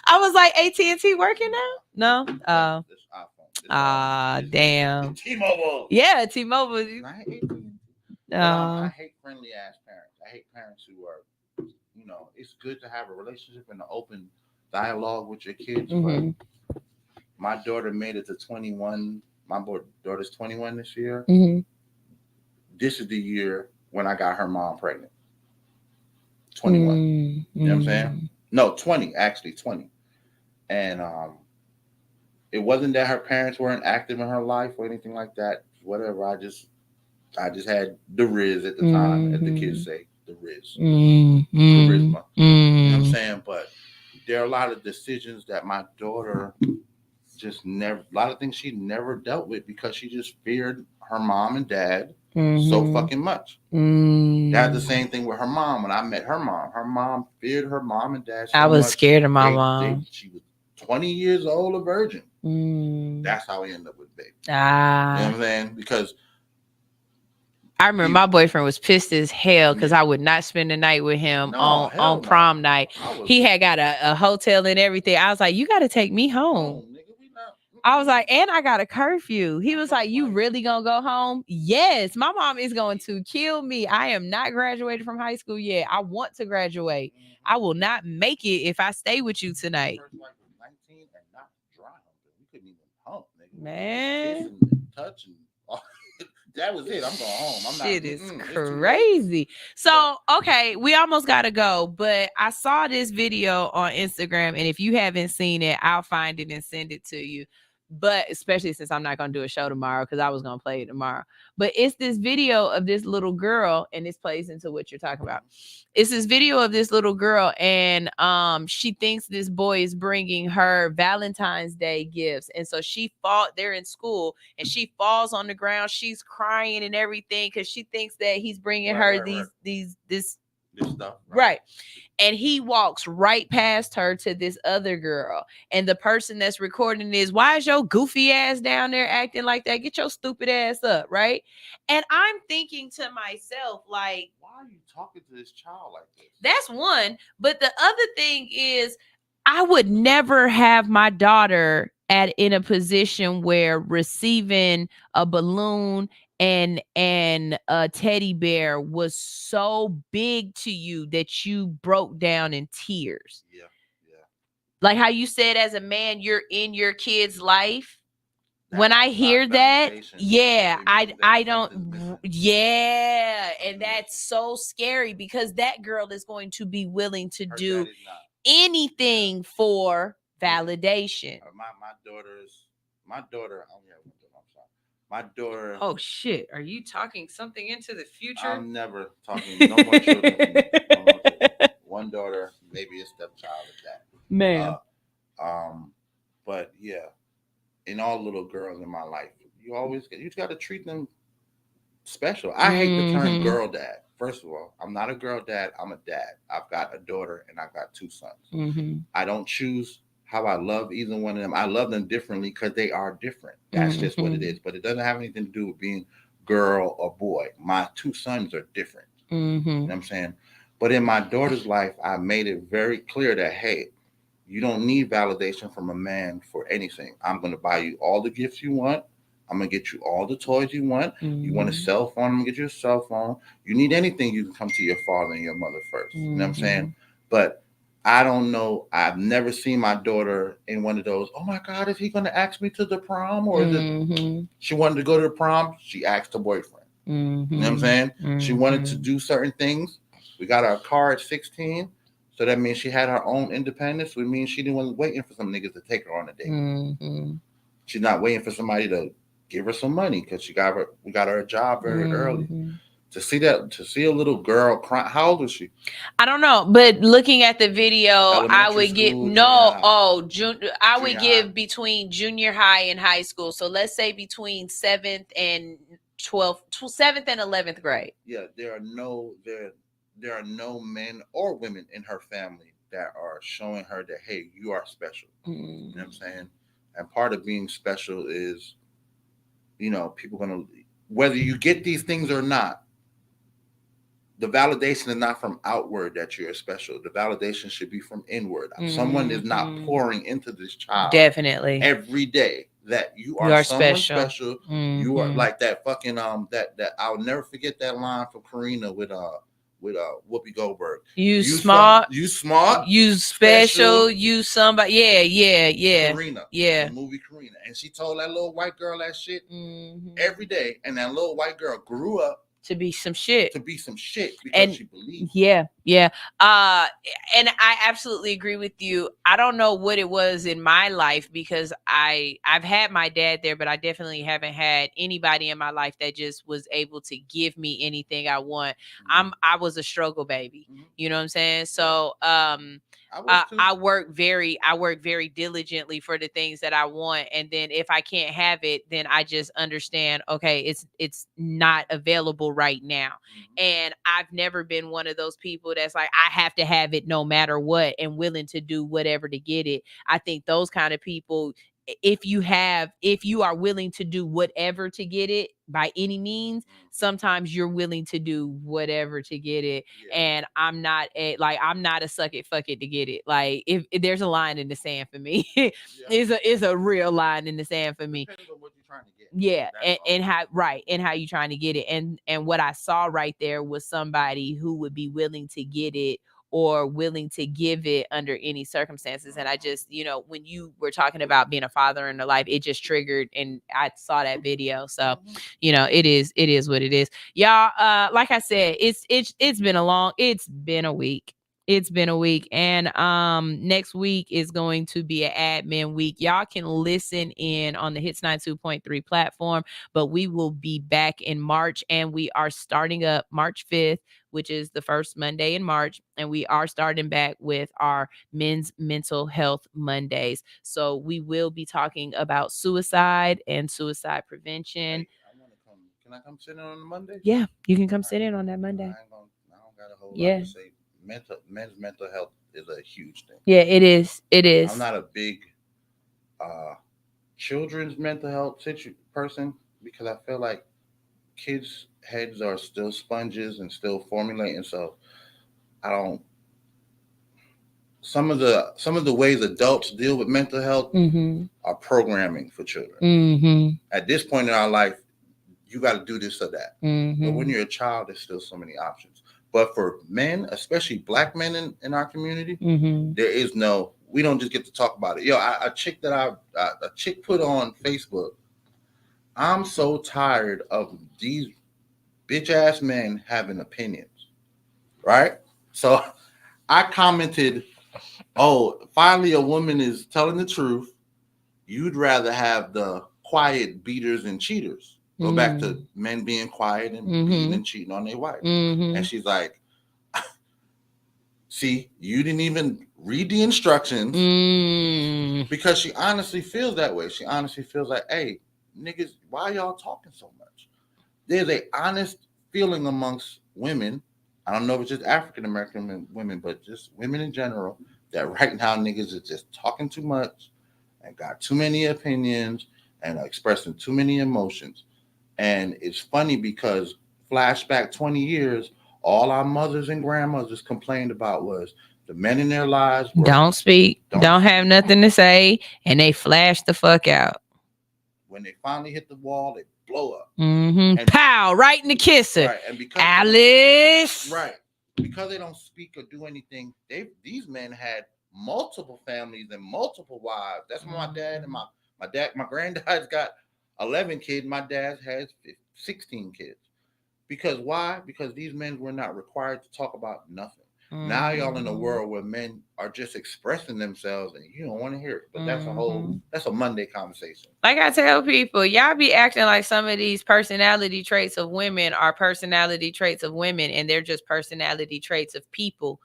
I was like, AT&T working now? No? Oh. This iPhone. Damn. T-Mobile. Yeah, T-Mobile. I hate I hate friendly ass parents. I hate parents who are, it's good to have a relationship and an open dialogue with your kids. Mm-hmm. But my daughter made it to 21. My daughter's 21 this year. Mm-hmm. This is the year when I got her mom pregnant. 21. Mm-hmm. You know what I'm saying? No, 20, actually 20. And it wasn't that her parents weren't active in her life or anything like that. Whatever. I just had the Riz at the time, as the kids say, the Riz. Charisma. You know what I'm saying? But there are a lot of decisions that my daughter just never, a lot of things she never dealt with because she just feared her mom and dad so fucking much. That's the same thing with her mom. When I met her mom feared her mom and dad so I was much. scared of my mom. She was 20 years old, a virgin. That's how we ended up with baby. You know what I'm saying? Because I remember my boyfriend was pissed as hell because I would not spend the night with him on prom night. He had got a hotel and everything. I was like, you got to take me home. I was like, and I got a curfew. He was like, you really gonna go home? Yes, my mom is going to kill me. I am not graduated from high school yet. I want to graduate. I will not make it if I stay with you tonight. Man, touch and that was it. I'm going home. I'm shit is crazy. So, okay, we almost got to go, but I saw this video on Instagram, and if you haven't seen it, I'll find it and send it to you. But especially since I'm not going to do a show tomorrow because I was going to play it tomorrow. But it's this video of this little girl, and this plays into what you're talking about. It's this video of this little girl, and she thinks this boy is bringing her Valentine's Day gifts. And so they're in school, and she falls on the ground. She's crying and everything because she thinks that he's bringing her this stuff. Right. And he walks right past her to this other girl. And the person that's recording is, why is your goofy ass down there acting like that? Get your stupid ass up, right? And I'm thinking to myself, like, why are you talking to this child like this? That's one. But the other thing is, I would never have my daughter in a position where receiving a balloon and a teddy bear was so big to you that you broke down in tears. Yeah. Like how you said, as a man, you're in your kid's life. When I hear that, I don't. Yeah, and that's so scary because that girl is going to be willing to do anything for validation. My daughter. My daughter. Oh shit! Are you talking something into the future? I'm never talking. No more children. No more children. One daughter, maybe a stepchild at that. Man. But yeah, in all little girls in my life, you got to treat them special. I hate the term girl dad. first of all, I'm not a girl dad. I'm a dad. I've got a daughter and I've got 2 sons. Mm-hmm. I don't choose how I love either one of them. I love them differently because they are different. That's just what it is. But it doesn't have anything to do with being girl or boy. My 2 sons are different. Mm-hmm. You know what I'm saying? But in my daughter's life, I made it very clear that, hey, you don't need validation from a man for anything. I'm going to buy you all the gifts you want. I'm going to get you all the toys you want. You want a cell phone, I'm going to get you a cell phone. You need anything, you can come to your father and your mother first. You know what I'm saying? But I don't know. I've never seen my daughter in one of those, oh my God, is he going to ask me to the prom? Or she wanted to go to the prom. She asked her boyfriend. You know what I'm saying? She wanted to do certain things. We got her a car at 16. So that means she had her own independence. Which means she didn't want waiting for some niggas to take her on a date. She's not waiting for somebody to give her some money because we got her a job very early. To see a little girl cry. How old was she? I don't know, but looking at the video, I would give between junior high and high school. So let's say between 7th and 11th grade. Yeah, there are no men or women in her family that are showing her that, hey, you are special. You know what I'm saying? And part of being special is, people gonna, whether you get these things or not, the validation is not from outward that you're special. The validation should be from inward. Someone is not pouring into this child definitely every day that you are someone special. You are like that fucking that I'll never forget that line from Karina with Whoopi Goldberg. You smart, you special, you somebody. Yeah. Karina, yeah. The movie Karina, and she told that little white girl that shit every day, and that little white girl grew up to be some shit. Because she believed. Yeah. And I absolutely agree with you. I don't know what it was in my life because I've had my dad there, but I definitely haven't had anybody in my life that just was able to give me anything I want. I was a struggle baby. You know what I'm saying? So I work very diligently for the things that I want, and then if I can't have it, then I just understand, okay, it's not available right now. And I've never been one of those people that's like, I have to have it no matter what and willing to do whatever to get it. I think those kind of people, if you are willing to do whatever to get it by any means, sometimes you're willing to do whatever to get it. And I'm not a suck it, fuck it to get it. Like if there's a line in the sand for me, it's a real line in the sand for me. Depends on what you're trying to get. Yeah. And how you're trying to get it. And what I saw right there was somebody who would be willing to get it or willing to give it under any circumstances. And I just, when you were talking about being a father in the life, it just triggered, and I saw that video. So, it is what it is. Y'all, like I said, it's been a week. It's been a week. And next week is going to be an admin week. Y'all can listen in on the Hits 92.3 platform, but we will be back in March, and we are starting up March 5th, which is the first Monday in March. And we are starting back with our Men's Mental Health Mondays. So we will be talking about suicide and suicide prevention. Hey, can I come sit in on the Monday? Yeah, you can come sit in on that Monday. I don't got a whole lot to say. Men's mental health is a huge thing. Yeah, it is. I'm not a big children's mental health person because I feel like kids' heads are still sponges and still formulating. So some of the ways adults deal with mental health are programming for children. At this point in our life, you got to do this or that. But when you're a child, there's still so many options. But for men, especially black men in our community, there is we don't just get to talk about it. A chick put on Facebook, I'm so tired of these bitch ass men having opinions, right? So I commented, oh, finally a woman is telling the truth. You'd rather have the quiet beaters and cheaters. Go back to men being quiet and beating and cheating on their wife. And she's like, see, you didn't even read the instructions because she honestly feels that way. She honestly feels like, hey, niggas, why y'all talking so much? There's a honest feeling amongst women I don't know if it's just African American women, but just women in general, that right now niggas is just talking too much and got too many opinions and are expressing too many emotions. And it's funny because flashback 20 years, all our mothers and grandmothers complained about was the men in their lives don't speak, don't have nothing to say, and they flash the fuck out. When they finally hit the wall, they blow up. And pow, right in the kisser. Right, and because Alice. Right. Because they don't speak or do anything, these men had multiple families and multiple wives. That's why my dad and my granddad's got 11 kids. My dad has 16 kids. Because why? Because these men were not required to talk about nothing. Now y'all in a world where men are just expressing themselves and you don't want to hear it. But that's a Monday conversation. Like I tell people, y'all be acting like some of these personality traits of women are personality traits of women, and they're just personality traits of people.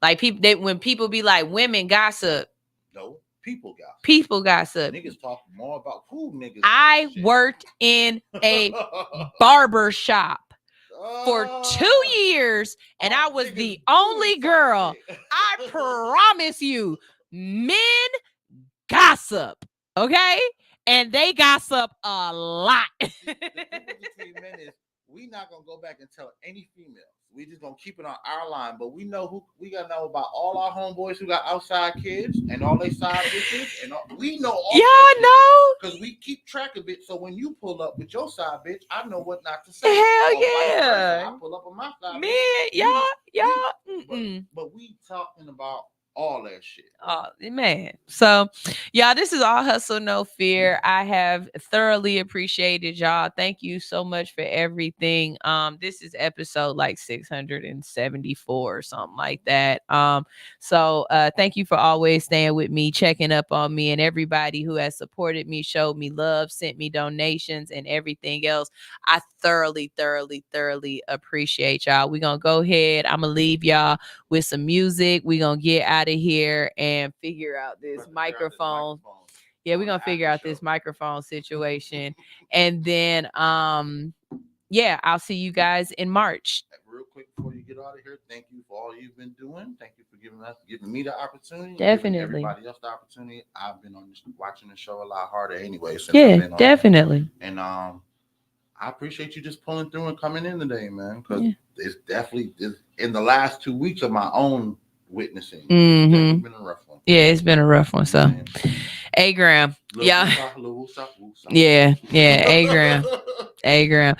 Like when people be like, women gossip. No, people gossip. People gossip. Niggas talk more about who niggas. I worked in a barber shop for 2 years, and I was the only girl. I promise you, men gossip, okay? And they gossip a lot. The difference between men is we not gonna go back and tell any female. We just gonna keep it on our line, but we know who we gotta know about all our homeboys who got outside kids and all they side bitches, and we know all. Y'all know because we keep track of it. So when you pull up with your side bitch, I know what not to say. Hell yeah! I pull up on my side. Man, y'all. But we talking about all that shit. Oh man. So y'all, this is All Hustle No Fear. I have thoroughly appreciated y'all. Thank you so much for everything. This is episode like 674 or something like that. So thank you for always staying with me, checking up on me, and everybody who has supported me, showed me love, sent me donations, and everything else. I thoroughly appreciate y'all. We're gonna go ahead. I'm gonna leave y'all with some music. We're gonna get out of here and figure out this microphone. Yeah, we're gonna figure out this microphone situation. And then yeah, I'll see you guys in March. Real quick before you get out of here, thank you for all you've been doing. Thank you for giving me the opportunity. Definitely. Everybody else the opportunity. I've been watching the show a lot harder anyway. Since Yeah, I've been on definitely. And I appreciate you just pulling through and coming in today, man. Because it's definitely in the last 2 weeks of my own witnessing. It's been a rough one. Yeah, it's been a rough one. So, A-Gram. Yeah. Yeah. A-Gram. A-Gram.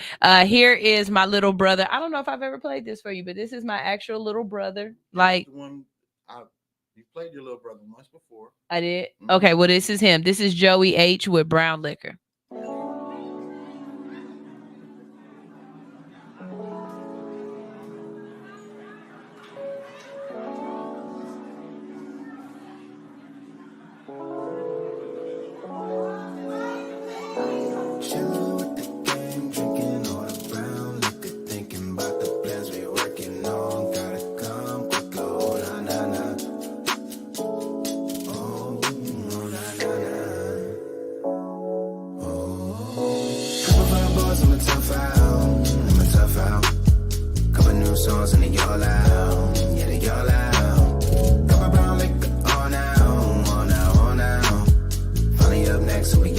Here is my little brother. I don't know if I've ever played this for you, but this is my actual little brother. Like, you played your little brother once before. I did. Okay, well, this is him. This is Joey H with Brown Liquor. Songs and they all out, yeah, they all out. Couple brown liquor all now. Finally up next, so we